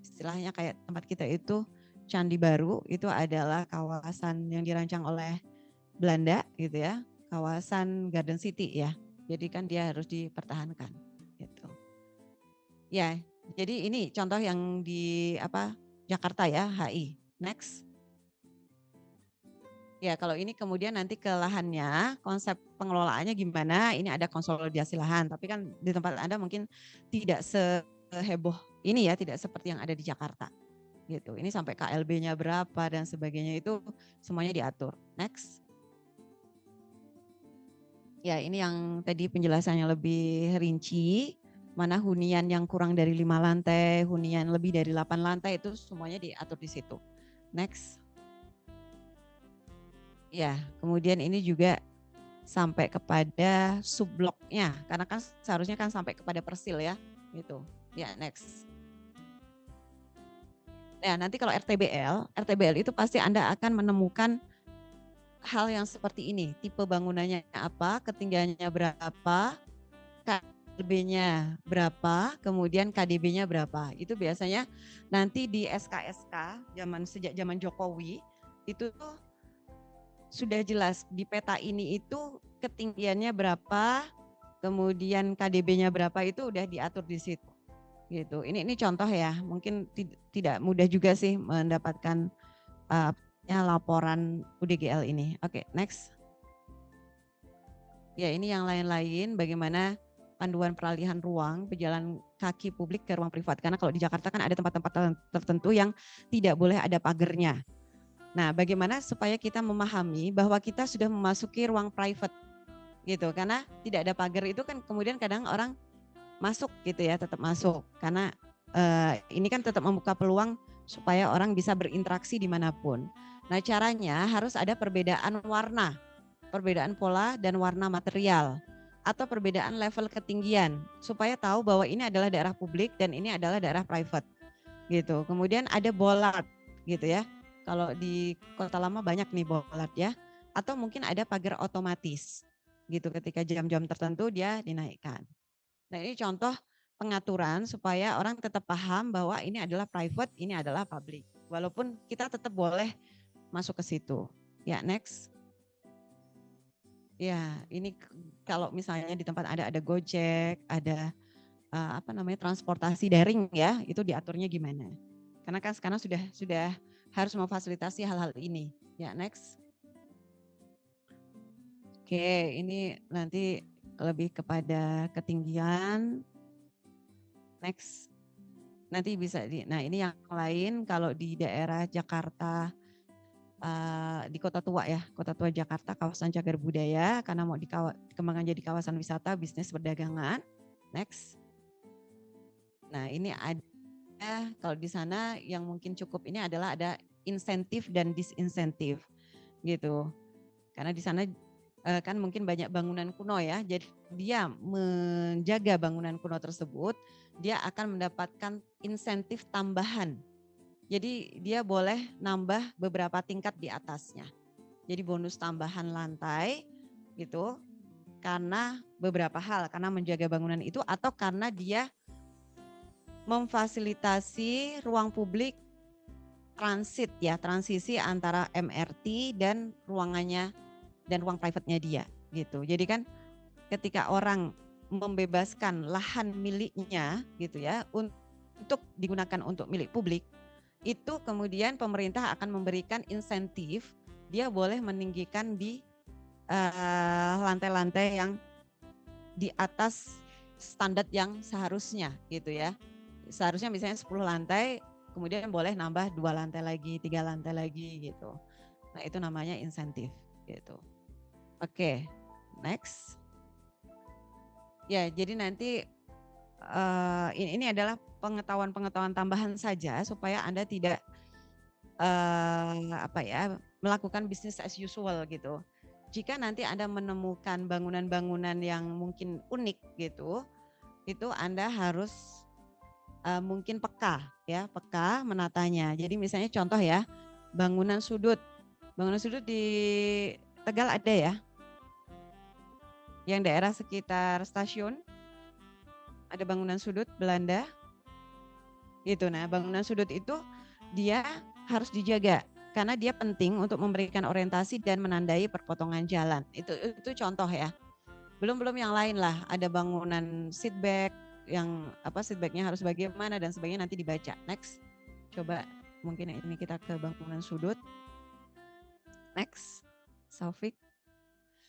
istilahnya kayak tempat kita itu Candi Baru, itu adalah kawasan yang dirancang oleh Belanda gitu ya, kawasan Garden City ya. Jadi kan dia harus dipertahankan gitu. Ya, jadi ini contoh yang di apa Jakarta ya, HI. Next. Ya, kalau ini kemudian nanti ke lahannya, konsep pengelolaannya gimana? Ini ada konsolidasi lahan, tapi kan di tempat Anda mungkin tidak seheboh ini ya, tidak seperti yang ada di Jakarta. Gitu. Ini sampai KLB-nya berapa dan sebagainya itu semuanya diatur. Next. Ya, ini yang tadi penjelasannya lebih rinci. Mana hunian yang kurang dari 5 lantai, hunian lebih dari 8 lantai itu semuanya diatur di situ. Next. Ya, kemudian ini juga sampai kepada subbloknya, karena kan seharusnya kan sampai kepada persil ya, gitu. Ya, next. Ya, nanti kalau RTBL itu pasti Anda akan menemukan hal yang seperti ini, tipe bangunannya apa, ketinggiannya berapa, KLB-nya berapa, kemudian KDB-nya berapa. Itu biasanya nanti di SK-SK sejak zaman Jokowi itu tuh sudah jelas di peta ini itu ketinggiannya berapa, kemudian KDB-nya berapa itu udah diatur di situ. Gitu. Ini contoh ya, mungkin tidak mudah juga sih mendapatkan laporan UDGL ini. Oke, next. Ya, ini yang lain-lain bagaimana panduan peralihan ruang pejalan kaki publik ke ruang privat. Karena kalau di Jakarta kan ada tempat-tempat tertentu yang tidak boleh ada pagernya. Nah, bagaimana supaya kita memahami bahwa kita sudah memasuki ruang private gitu. Karena tidak ada pagar itu kan kemudian kadang orang masuk gitu ya, tetap masuk. Karena ini kan tetap membuka peluang supaya orang bisa berinteraksi dimanapun. Nah, caranya harus ada perbedaan warna, perbedaan pola dan warna material, atau perbedaan level ketinggian supaya tahu bahwa ini adalah daerah publik dan ini adalah daerah private gitu. Kemudian ada bollard gitu ya. Kalau di Kota Lama banyak nih bollard ya. Atau mungkin ada pagar otomatis gitu, ketika jam-jam tertentu dia dinaikkan. Nah ini contoh pengaturan supaya orang tetap paham bahwa ini adalah private, ini adalah public. Walaupun kita tetap boleh masuk ke situ. Ya, next. Ya, ini kalau misalnya di tempat ada Gojek, ada transportasi daring ya, itu diaturnya gimana? Karena kan sekarang sudah harus memfasilitasi hal-hal ini. Ya, next. Oke, ini nanti lebih kepada ketinggian. Next. Nanti bisa nah ini yang lain kalau di daerah Jakarta, di Kota Tua ya, Kota Tua Jakarta, kawasan cagar budaya, karena mau dikembangkan jadi kawasan wisata, bisnis perdagangan. Next. Nah ini ada, kalau di sana yang mungkin cukup ini adalah ada insentif dan disinsentif gitu. Karena di sana kan mungkin banyak bangunan kuno ya, jadi dia menjaga bangunan kuno tersebut, dia akan mendapatkan insentif tambahan. Jadi dia boleh nambah beberapa tingkat di atasnya. Jadi bonus tambahan lantai gitu, karena beberapa hal, karena menjaga bangunan itu atau karena dia memfasilitasi ruang publik transit ya, transisi antara MRT dan ruangannya dan ruang private-nya dia gitu. Jadi kan ketika orang membebaskan lahan miliknya gitu ya untuk digunakan untuk milik publik, itu kemudian pemerintah akan memberikan insentif, dia boleh meninggikan di lantai-lantai yang di atas standar yang seharusnya gitu ya. Seharusnya misalnya 10 lantai, kemudian boleh nambah 2 lantai lagi, 3 lantai lagi gitu. Nah itu namanya insentif gitu. Oke, next. Ya jadi nanti ini adalah pengetahuan-pengetahuan tambahan saja supaya Anda tidak melakukan bisnis as usual gitu. Jika nanti Anda menemukan bangunan-bangunan yang mungkin unik gitu, itu Anda harus mungkin peka menatanya. Jadi misalnya contoh ya, bangunan sudut di Tegal ada ya, yang daerah sekitar stasiun ada bangunan sudut Belanda gitu. Nah bangunan sudut itu dia harus dijaga karena dia penting untuk memberikan orientasi dan menandai perpotongan jalan. Itu contoh ya. Belum yang lain lah, ada bangunan seatback yang seatbacknya harus bagaimana dan sebagainya nanti dibaca. Next. Coba mungkin ini kita ke bangunan sudut. Next. Saufik.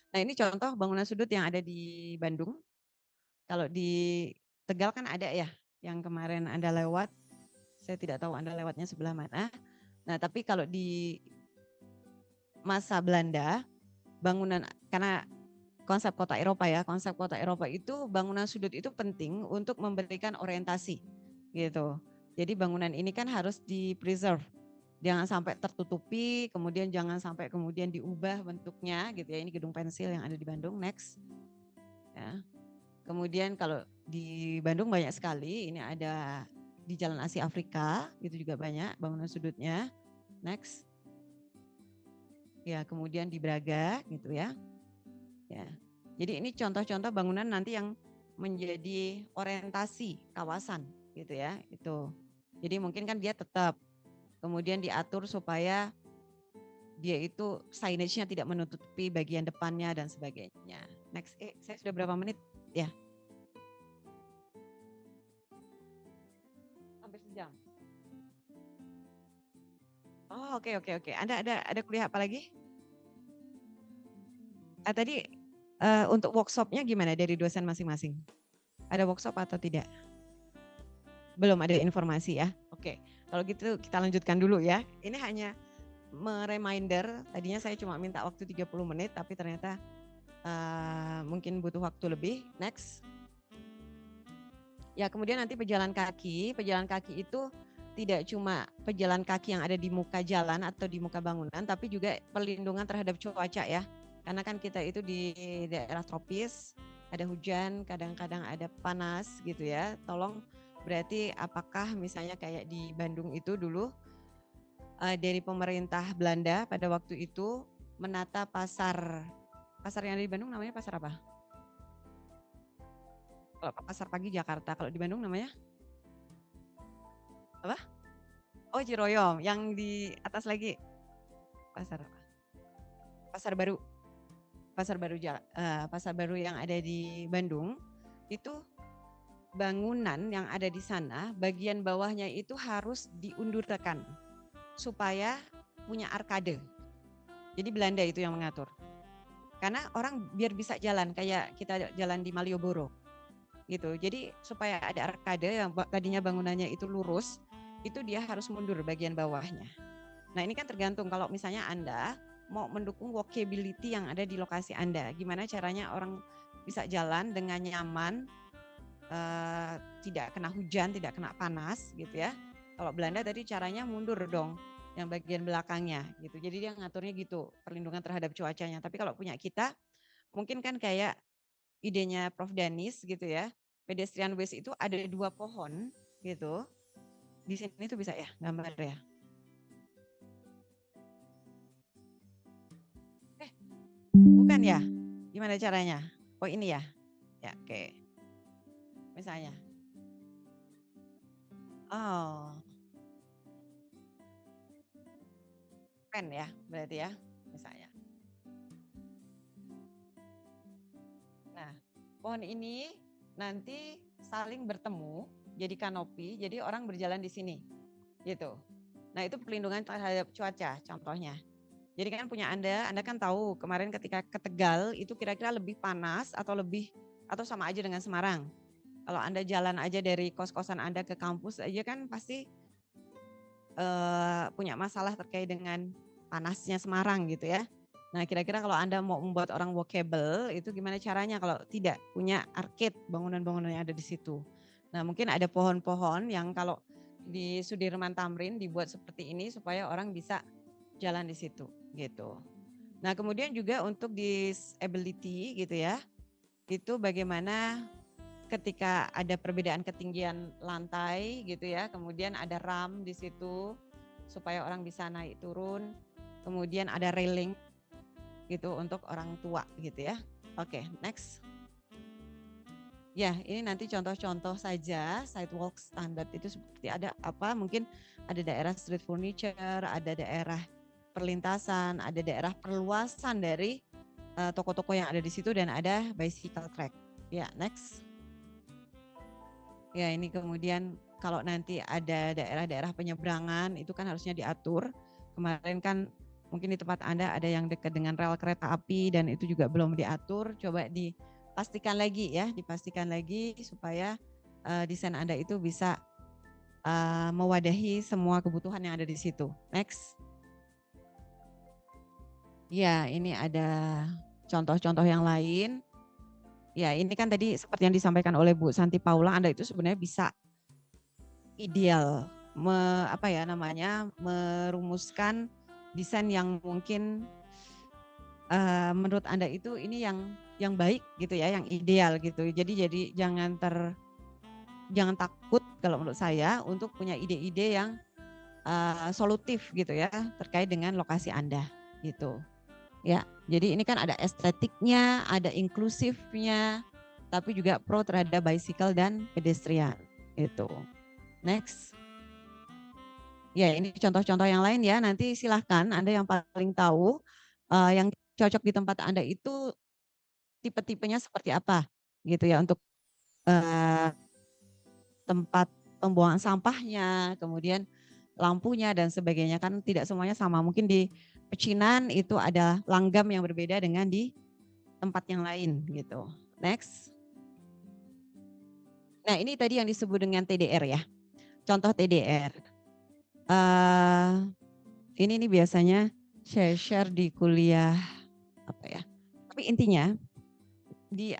Nah, ini contoh bangunan sudut yang ada di Bandung. Kalau di Tegal kan ada ya, yang kemarin Anda lewat. Saya tidak tahu Anda lewatnya sebelah mana. Nah, tapi kalau di masa Belanda, bangunan karena konsep kota Eropa ya, konsep kota Eropa itu bangunan sudut itu penting untuk memberikan orientasi gitu. Jadi bangunan ini kan harus di-preserve. Jangan sampai tertutupi, kemudian jangan sampai kemudian diubah bentuknya gitu ya. Ini gedung pensil yang ada di Bandung. Next. Ya. Kemudian kalau di Bandung banyak sekali, ini ada di Jalan Asia Afrika, itu juga banyak bangunan sudutnya. Next. Ya, kemudian di Braga gitu ya. Ya. Jadi ini contoh-contoh bangunan nanti yang menjadi orientasi kawasan gitu ya, itu. Jadi mungkin kan dia tetap kemudian diatur supaya dia itu signage-nya tidak menutupi bagian depannya dan sebagainya. Next, saya sudah berapa menit ya? Hampir sejam. Oh, oke. Anda ada kuliah apa lagi? Tadi untuk workshopnya gimana dari dosen masing-masing? Ada workshop atau tidak? Belum ada informasi ya? Oke, kalau gitu kita lanjutkan dulu ya. Ini hanya reminder, tadinya saya cuma minta waktu 30 menit, tapi ternyata mungkin butuh waktu lebih. Next. Ya kemudian nanti pejalan kaki itu tidak cuma pejalan kaki yang ada di muka jalan atau di muka bangunan, tapi juga perlindungan terhadap cuaca ya. Karena kan kita itu di daerah tropis, ada hujan, kadang-kadang ada panas gitu ya. Tolong berarti apakah misalnya kayak di Bandung itu dulu dari pemerintah Belanda pada waktu itu menata pasar yang ada di Bandung namanya pasar apa? Kalau pasar pagi Jakarta, kalau di Bandung namanya apa? Oh, Ciroyom, yang di atas lagi. Pasar apa? Pasar Baru. Pasar Baru yang ada di Bandung, itu bangunan yang ada di sana, bagian bawahnya itu harus diundurkan supaya punya arkade. Jadi Belanda itu yang mengatur. Karena orang biar bisa jalan kayak kita jalan di Malioboro gitu. Jadi supaya ada arkade yang tadinya bangunannya itu lurus, itu dia harus mundur bagian bawahnya. Nah, ini kan tergantung kalau misalnya Anda mau mendukung walkability yang ada di lokasi Anda. Gimana caranya orang bisa jalan dengan nyaman, tidak kena hujan, tidak kena panas gitu ya. Kalau Belanda tadi caranya mundur dong yang bagian belakangnya gitu. Jadi dia ngaturnya gitu, perlindungan terhadap cuacanya. Tapi kalau punya kita mungkin kan kayak idenya Prof Danis gitu ya. Pedestrian waste itu ada 2 pohon gitu. Di sini tuh bisa ya gambar ya. Bukan ya? Gimana caranya? Oh, ini ya. Ya, oke. Misalnya. Oh. Pen ya, berarti ya, misalnya. Nah, pohon ini nanti saling bertemu jadi kanopi, jadi orang berjalan di sini. Gitu. Nah, itu perlindungan terhadap cuaca contohnya. Jadi kan punya Anda kan tahu kemarin ketika ke Tegal itu kira-kira lebih panas atau sama aja dengan Semarang. Kalau Anda jalan aja dari kos-kosan Anda ke kampus aja kan pasti punya masalah terkait dengan panasnya Semarang gitu ya. Nah, kira-kira kalau Anda mau membuat orang walkable itu gimana caranya kalau tidak punya arcade bangunan-bangunan yang ada di situ. Nah, mungkin ada pohon-pohon yang kalau di Sudirman Tamrin dibuat seperti ini supaya orang bisa jalan di situ gitu. Nah, kemudian juga untuk disability gitu ya. Itu bagaimana ketika ada perbedaan ketinggian lantai gitu ya, kemudian ada ramp di situ supaya orang bisa naik turun, kemudian ada railing gitu untuk orang tua gitu ya. Oke, next. Ya, ini nanti contoh-contoh saja sidewalk standar itu seperti ada apa, mungkin ada daerah street furniture, ada daerah perlintasan, ada daerah perluasan dari toko-toko yang ada di situ dan ada bicycle track. Ya, next. Ya, ini kemudian kalau nanti ada daerah-daerah penyeberangan itu kan harusnya diatur. Kemarin kan mungkin di tempat Anda ada yang dekat dengan rel kereta api dan itu juga belum diatur. Coba dipastikan lagi supaya desain Anda itu bisa mewadahi semua kebutuhan yang ada di situ. Next. Ya, ini ada contoh-contoh yang lain. Ya, ini kan tadi seperti yang disampaikan oleh Bu Santi Paula, Anda itu sebenarnya bisa ideal merumuskan desain yang mungkin menurut Anda itu ini yang baik gitu ya, yang ideal gitu. Jadi jangan takut kalau menurut saya untuk punya ide-ide yang solutif gitu ya terkait dengan lokasi Anda gitu. Ya, jadi ini kan ada estetiknya, ada inklusifnya, tapi juga pro terhadap bicycle dan pedestrian itu. Next. Ya, ini contoh-contoh yang lain ya. Nanti silahkan Anda yang paling tahu yang cocok di tempat Anda itu tipe-tipenya seperti apa gitu ya untuk tempat pembuangan sampahnya, kemudian lampunya dan sebagainya kan tidak semuanya sama. Mungkin di pecinan itu ada langgam yang berbeda dengan di tempat yang lain gitu. Next. Nah, ini tadi yang disebut dengan TDR ya. Contoh TDR. Ini nih biasanya share di kuliah apa ya. Tapi intinya di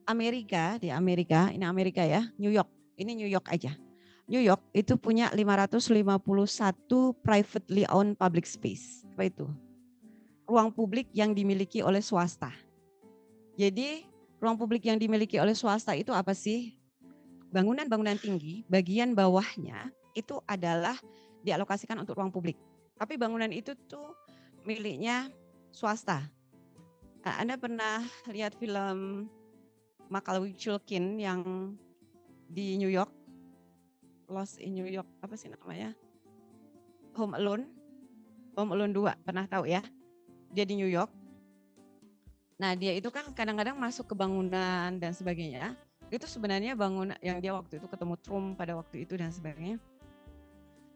Amerika ini Amerika ya, New York. Ini New York aja. New York itu punya 551 privately owned public space. Apa itu? Ruang publik yang dimiliki oleh swasta. Jadi ruang publik yang dimiliki oleh swasta itu apa sih? Bangunan-bangunan tinggi, bagian bawahnya itu adalah dialokasikan untuk ruang publik. Tapi bangunan itu tuh miliknya swasta. Nah, Anda pernah lihat film Macaulay Culkin yang di New York, Lost in New York, apa sih namanya? Home Alone, Home Alone 2, pernah tahu ya? Dia di New York. Nah, dia itu kan kadang-kadang masuk ke bangunan dan sebagainya. Itu sebenarnya bangunan yang dia waktu itu ketemu Trump pada waktu itu dan sebagainya.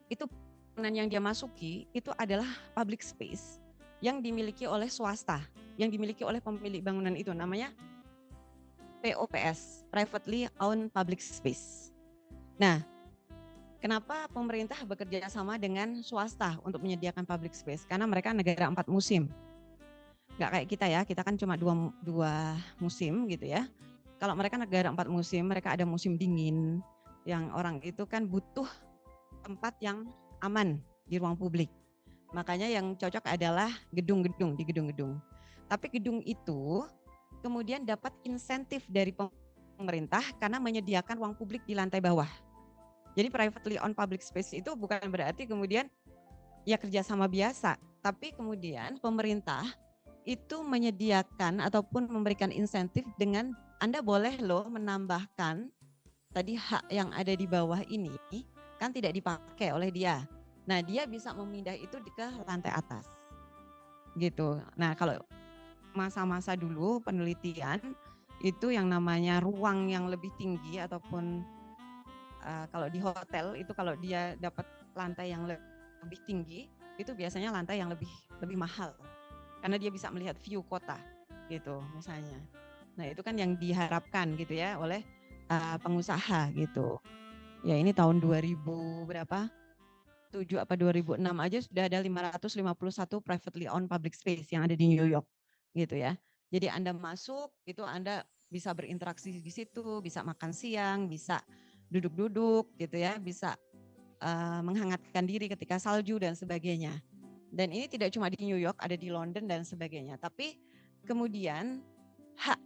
Itu bangunan yang dia masuki itu adalah public space yang dimiliki oleh swasta, yang dimiliki oleh pemilik bangunan itu, namanya POPS, Privately Owned Public Space. Nah, kenapa pemerintah bekerja sama dengan swasta untuk menyediakan public space? Karena mereka negara 4 musim. Nggak kayak kita ya, kita kan cuma dua musim gitu ya. Kalau mereka negara 4 musim, mereka ada musim dingin, yang orang itu kan butuh tempat yang aman di ruang publik. Makanya yang cocok adalah gedung-gedung, di gedung-gedung. Tapi gedung itu kemudian dapat insentif dari pemerintah karena menyediakan ruang publik di lantai bawah. Jadi privately owned public space itu bukan berarti kemudian ya kerjasama biasa, tapi kemudian pemerintah itu menyediakan ataupun memberikan insentif dengan Anda boleh loh menambahkan tadi hak yang ada di bawah ini kan tidak dipakai oleh dia. Nah, dia bisa memindah itu ke lantai atas. Gitu. Nah, kalau masa-masa dulu penelitian itu yang namanya ruang yang lebih tinggi ataupun kalau di hotel itu kalau dia dapat lantai yang lebih tinggi itu biasanya lantai yang lebih mahal karena dia bisa melihat view kota gitu misalnya. Nah itu kan yang diharapkan gitu ya oleh pengusaha gitu. Ya ini tahun 2000 berapa? 7 apa 2006 aja sudah ada 551 privately owned public space yang ada di New York gitu ya. Jadi Anda masuk itu Anda bisa berinteraksi di situ, bisa makan siang, bisa duduk-duduk gitu ya, bisa menghangatkan diri ketika salju dan sebagainya. Dan ini tidak cuma di New York, ada di London dan sebagainya. Tapi kemudian hak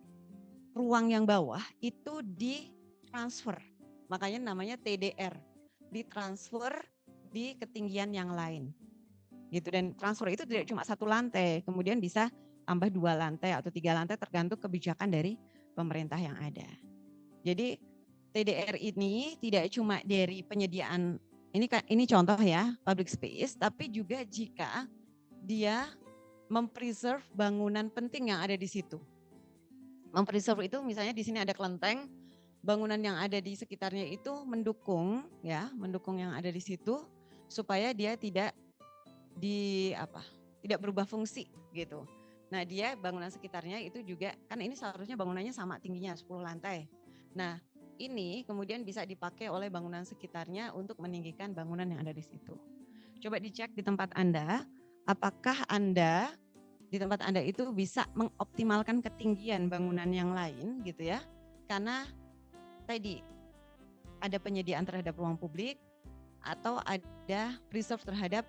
ruang yang bawah itu ditransfer. Makanya namanya TDR, ditransfer di ketinggian yang lain. Gitu, dan transfer itu tidak cuma satu lantai, kemudian bisa tambah 2 lantai atau 3 lantai tergantung kebijakan dari pemerintah yang ada. Jadi TDR ini tidak cuma dari penyediaan ini contoh ya public space, tapi juga jika dia mempreserve bangunan penting yang ada di situ. Mempreserve itu misalnya di sini ada kelenteng, bangunan yang ada di sekitarnya itu mendukung yang ada di situ supaya dia tidak tidak berubah fungsi gitu. Nah, dia bangunan sekitarnya itu juga kan ini seharusnya bangunannya sama tingginya 10 lantai. Nah, ini kemudian bisa dipakai oleh bangunan sekitarnya untuk meninggikan bangunan yang ada di situ. Coba dicek di tempat Anda, apakah Anda di tempat Anda itu bisa mengoptimalkan ketinggian bangunan yang lain gitu ya. Karena tadi ada penyediaan terhadap ruang publik atau ada preserve terhadap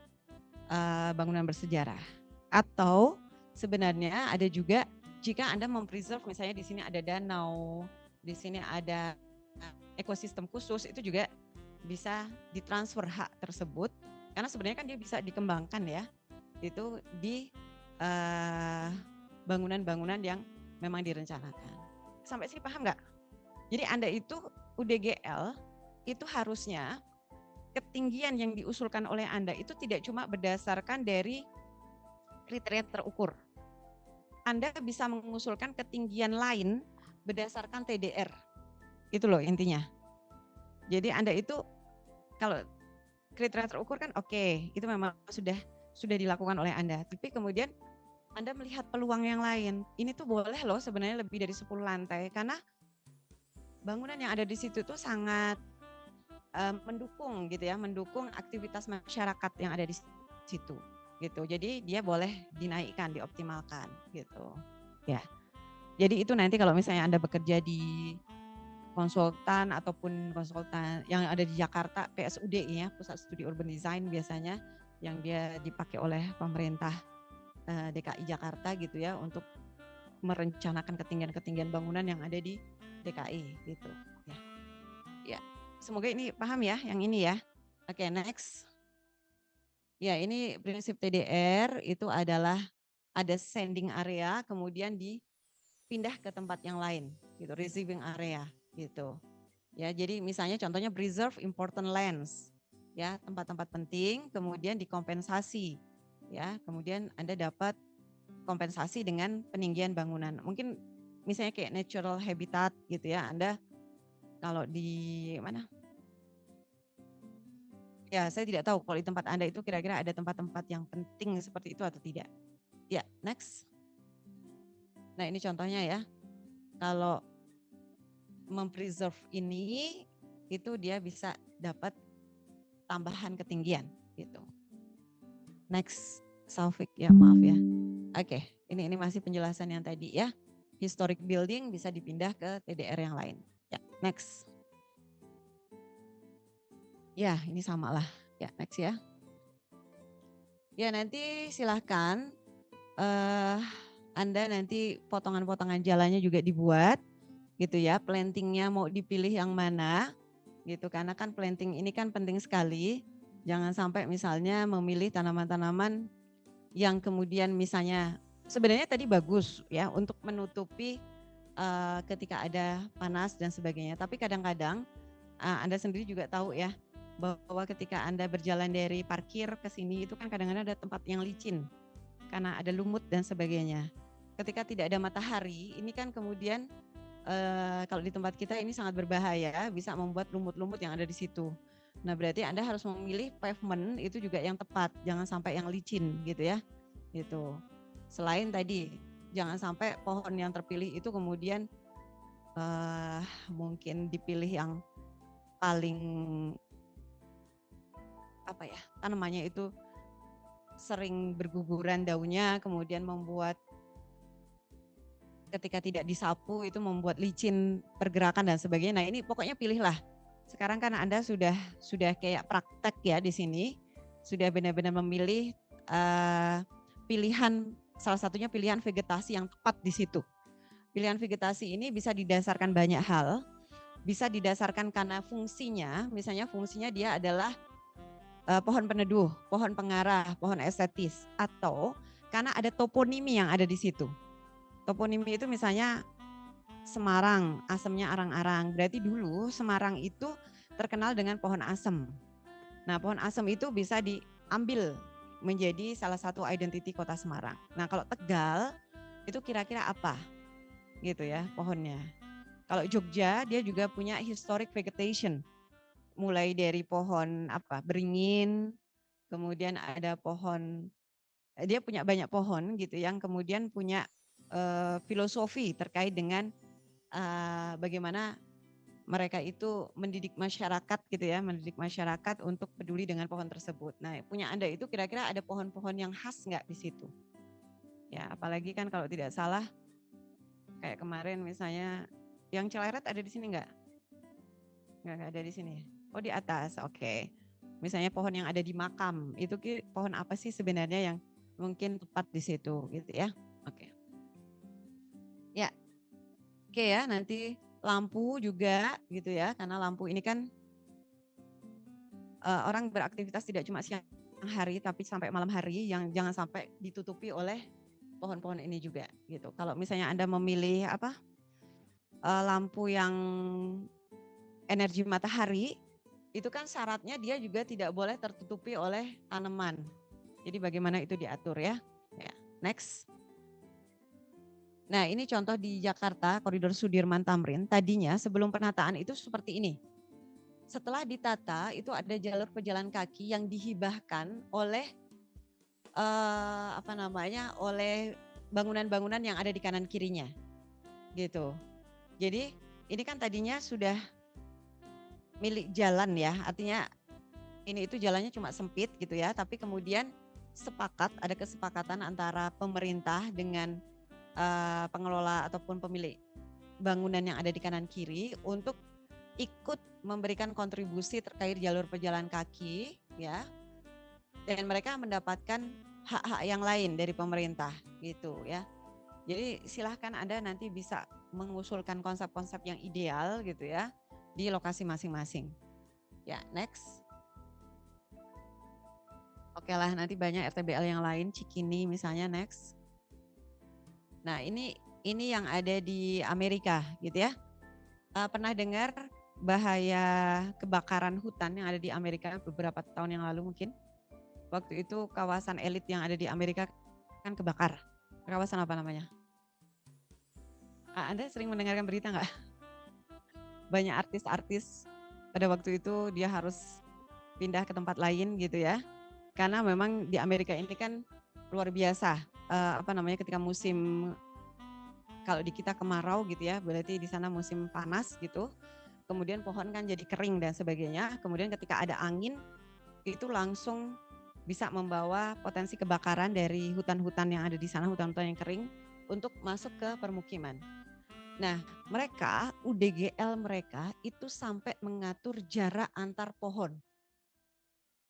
bangunan bersejarah. Atau sebenarnya ada juga jika Anda mempreserve misalnya di sini ada danau, di sini ada ekosistem khusus, itu juga bisa ditransfer hak tersebut karena sebenarnya kan dia bisa dikembangkan ya. Itu di bangunan-bangunan yang memang direncanakan. Sampai sini paham nggak? Jadi Anda itu UDGL itu harusnya ketinggian yang diusulkan oleh Anda itu tidak cuma berdasarkan dari kriteria terukur. Anda bisa mengusulkan ketinggian lain berdasarkan TDR. Itu loh intinya. Jadi Anda itu kalau kriteria terukur kan oke, itu memang sudah dilakukan oleh Anda. Tapi kemudian Anda melihat peluang yang lain. Ini tuh boleh loh sebenarnya lebih dari 10 lantai karena bangunan yang ada di situ tuh sangat mendukung gitu ya, mendukung aktivitas masyarakat yang ada di situ gitu. Jadi dia boleh dinaikkan, dioptimalkan gitu. Ya. Jadi itu nanti kalau misalnya Anda bekerja di konsultan ataupun konsultan yang ada di Jakarta, PSUD ya, Pusat Studi Urban Design biasanya yang dia dipakai oleh pemerintah DKI Jakarta gitu ya untuk merencanakan ketinggian-ketinggian bangunan yang ada di DKI gitu ya. Ya. Semoga ini paham ya yang ini ya. Oke, next. Ya, ini prinsip TDR itu adalah ada sending area kemudian dipindah ke tempat yang lain gitu, receiving area gitu. Ya, jadi misalnya contohnya preserve important lands. ya, tempat-tempat penting, kemudian dikompensasi, ya, kemudian Anda dapat kompensasi dengan peninggian bangunan. Mungkin misalnya kayak natural habitat gitu ya, Anda kalau di mana? Ya, saya tidak tahu kalau di tempat Anda itu kira-kira ada tempat-tempat yang penting seperti itu atau tidak. Ya, next. Nah, ini contohnya ya. Kalau mempreserve ini, itu dia bisa dapat tambahan ketinggian gitu. Next, Saufik, ya maaf ya. Oke, ini masih penjelasan yang tadi ya. Historic building bisa dipindah ke TDR yang lain. Ya, next. Ya, ini sama lah. Ya, next ya. Ya, nanti silahkan Anda nanti potongan-potongan jalannya juga dibuat gitu ya. Plantingnya mau dipilih yang mana gitu. Karena kan planting ini kan penting sekali. Jangan sampai misalnya memilih tanaman-tanaman yang kemudian misalnya sebenarnya tadi bagus ya untuk menutupi ketika ada panas dan sebagainya. Tapi kadang-kadang Anda sendiri juga tahu ya bahwa ketika Anda berjalan dari parkir ke sini itu kan kadang-kadang ada tempat yang licin karena ada lumut dan sebagainya. Ketika tidak ada matahari, ini kan kemudian kalau di tempat kita ini sangat berbahaya, bisa membuat lumut-lumut yang ada di situ. Nah, berarti Anda harus memilih pavement itu juga yang tepat, jangan sampai yang licin gitu ya. Gitu. Selain tadi, jangan sampai pohon yang terpilih itu kemudian mungkin dipilih yang paling apa ya, tanamannya itu sering berguguran daunnya, kemudian membuat ketika tidak disapu itu membuat licin pergerakan dan sebagainya. Nah, ini pokoknya pilihlah. Sekarang kan Anda sudah kayak praktek ya di sini, sudah benar-benar memilih pilihan, salah satunya pilihan vegetasi yang tepat di situ. Pilihan vegetasi ini bisa didasarkan banyak hal, bisa didasarkan karena fungsinya, misalnya fungsinya dia adalah pohon peneduh, pohon pengarah, pohon estetis, atau karena ada toponimi yang ada di situ. Toponimi itu misalnya Semarang, asemnya arang-arang. Berarti dulu Semarang itu terkenal dengan pohon asem. Nah, pohon asem itu bisa diambil menjadi salah satu identiti kota Semarang. Nah, kalau Tegal itu kira-kira apa? Gitu ya, pohonnya. Kalau Jogja dia juga punya historic vegetation. Mulai dari pohon beringin, kemudian ada pohon, dia punya banyak pohon gitu yang kemudian punya filosofi terkait dengan bagaimana mereka itu mendidik masyarakat gitu ya, mendidik masyarakat untuk peduli dengan pohon tersebut. Nah, punya Anda itu kira-kira ada pohon-pohon yang khas nggak di situ? Ya, apalagi kan kalau tidak salah kayak kemarin misalnya yang celeret ada di sini nggak? Nggak ada di sini. Oh, di atas. Oke. Misalnya pohon yang ada di makam, itu pohon apa sih sebenarnya yang mungkin tepat di situ gitu ya. Oke. Ya. Oke ya, nanti lampu juga gitu ya, karena lampu ini kan orang beraktivitas tidak cuma siang hari tapi sampai malam hari, yang jangan sampai ditutupi oleh pohon-pohon ini juga gitu. Kalau misalnya Anda memilih lampu yang energi matahari, itu kan syaratnya dia juga tidak boleh tertutupi oleh tanaman. Jadi bagaimana itu diatur ya. Ya, next. Nah, ini contoh di Jakarta, koridor Sudirman Tamrin. Tadinya sebelum penataan itu seperti ini. Setelah ditata, itu ada jalur pejalan kaki yang dihibahkan oleh oleh bangunan-bangunan yang ada di kanan kirinya. Gitu. Jadi, ini kan tadinya sudah milik jalan ya, artinya ini itu jalannya cuma sempit gitu ya, tapi kemudian ada kesepakatan antara pemerintah dengan pengelola ataupun pemilik bangunan yang ada di kanan kiri untuk ikut memberikan kontribusi terkait jalur pejalan kaki ya, dan mereka mendapatkan hak-hak yang lain dari pemerintah gitu ya. Jadi silahkan Anda nanti bisa mengusulkan konsep-konsep yang ideal gitu ya di lokasi masing-masing. Ya, next. Oke lah, nanti banyak RTBL yang lain, Cikini misalnya, next. Nah, ini yang ada di Amerika gitu ya. Pernah dengar bahaya kebakaran hutan yang ada di Amerika beberapa tahun yang lalu mungkin. Waktu itu kawasan elit yang ada di Amerika kan kebakar. Kawasan apa namanya? Anda sering mendengarkan berita nggak? Banyak artis-artis pada waktu itu dia harus pindah ke tempat lain gitu ya. Karena memang di Amerika ini kan luar biasa. Ketika musim, kalau di kita kemarau gitu ya, berarti di sana musim panas gitu. Kemudian pohon kan jadi kering dan sebagainya. Kemudian ketika ada angin itu langsung bisa membawa potensi kebakaran dari hutan-hutan yang ada di sana, hutan-hutan yang kering untuk masuk ke permukiman. Nah, mereka, UDGL mereka itu sampai mengatur jarak antar pohon.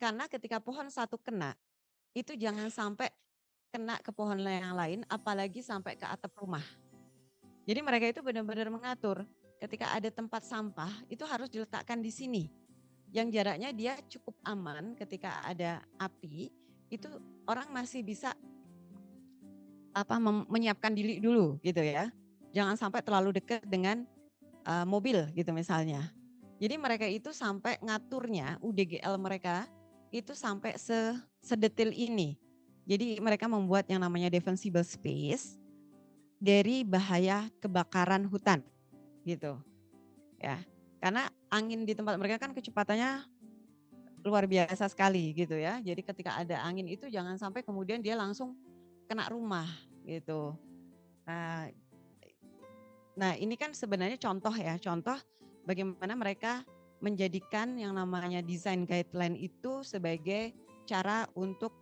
Karena ketika pohon satu kena, itu jangan sampai kena ke pohon yang lain, apalagi sampai ke atap rumah. Jadi mereka itu benar-benar mengatur ketika ada tempat sampah itu harus diletakkan di sini. Yang jaraknya dia cukup aman ketika ada api, itu orang masih bisa menyiapkan diri dulu gitu ya. Jangan sampai terlalu dekat dengan mobil gitu misalnya. Jadi mereka itu sampai ngaturnya, UDGL mereka itu sampai sedetil ini. Jadi mereka membuat yang namanya defensible space dari bahaya kebakaran hutan gitu ya. Karena angin di tempat mereka kan kecepatannya luar biasa sekali gitu ya. Jadi ketika ada angin itu jangan sampai kemudian dia langsung kena rumah gitu. Nah ini kan sebenarnya contoh ya, contoh bagaimana mereka menjadikan yang namanya design guideline itu sebagai cara untuk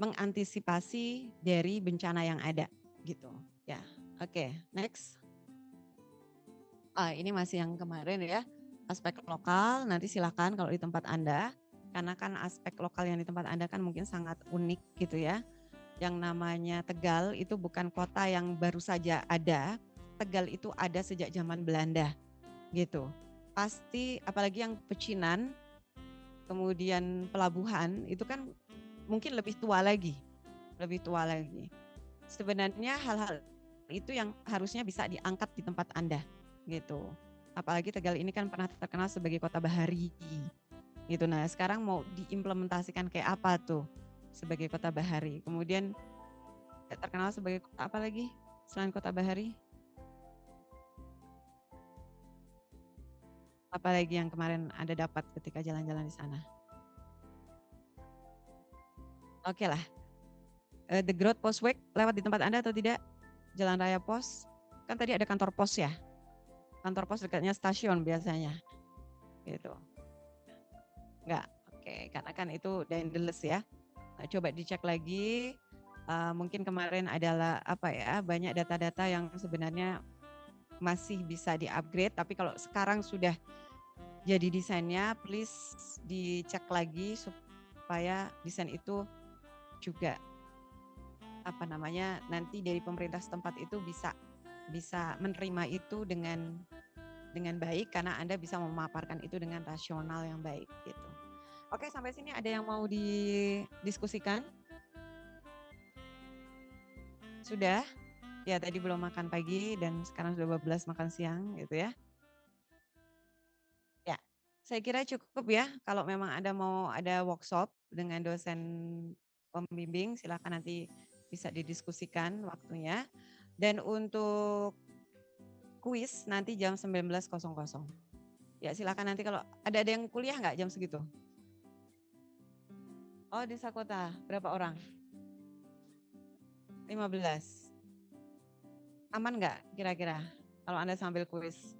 mengantisipasi dari bencana yang ada gitu ya. Oke, next. Ini masih yang kemarin ya, aspek lokal. Nanti silakan kalau di tempat Anda, karena kan aspek lokal yang di tempat Anda kan mungkin sangat unik gitu ya. Yang namanya Tegal itu bukan kota yang baru saja ada. Tegal itu ada sejak zaman Belanda gitu. Pasti apalagi yang pecinan, kemudian pelabuhan itu kan mungkin lebih tua lagi. Lebih tua lagi. Sebenarnya hal-hal itu yang harusnya bisa diangkat di tempat Anda gitu. Apalagi Tegal ini kan pernah terkenal sebagai kota bahari gitu. Nah sekarang mau diimplementasikan kayak apa tuh sebagai kota bahari. Kemudian terkenal sebagai kota apa lagi selain kota bahari? Apalagi yang kemarin Anda dapat ketika jalan-jalan di sana? Oke lah. The Growth Postweg lewat di tempat Anda atau tidak? Jalan Raya Pos. Kan tadi ada kantor pos ya. Kantor pos dekatnya stasiun biasanya. Gitu. Enggak. Oke, karena kan itu dangerous ya. Nah, coba dicek lagi. Mungkin kemarin adalah banyak data-data yang sebenarnya masih bisa di-upgrade, tapi kalau sekarang sudah jadi desainnya, please dicek lagi supaya desain itu juga nanti dari pemerintah setempat itu bisa menerima itu dengan baik karena Anda bisa memaparkan itu dengan rasional yang baik gitu. Oke, sampai sini ada yang mau didiskusikan? Sudah? Ya tadi belum makan pagi dan sekarang sudah 12 makan siang gitu ya. Ya, saya kira cukup ya kalau memang Anda mau ada workshop dengan dosen pembimbing silakan nanti bisa didiskusikan waktunya. Dan untuk kuis nanti jam 19.00. Ya silakan nanti kalau ada yang kuliah nggak jam segitu? Oh di Sakota, berapa orang? 15. Aman nggak kira-kira kalau Anda sambil kuis?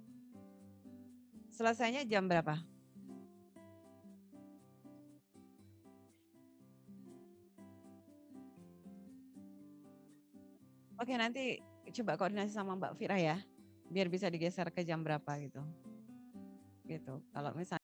Selesainya jam berapa? Oke nanti coba koordinasi sama Mbak Fira ya, biar bisa digeser ke jam berapa gitu. Gitu. Kalau misalnya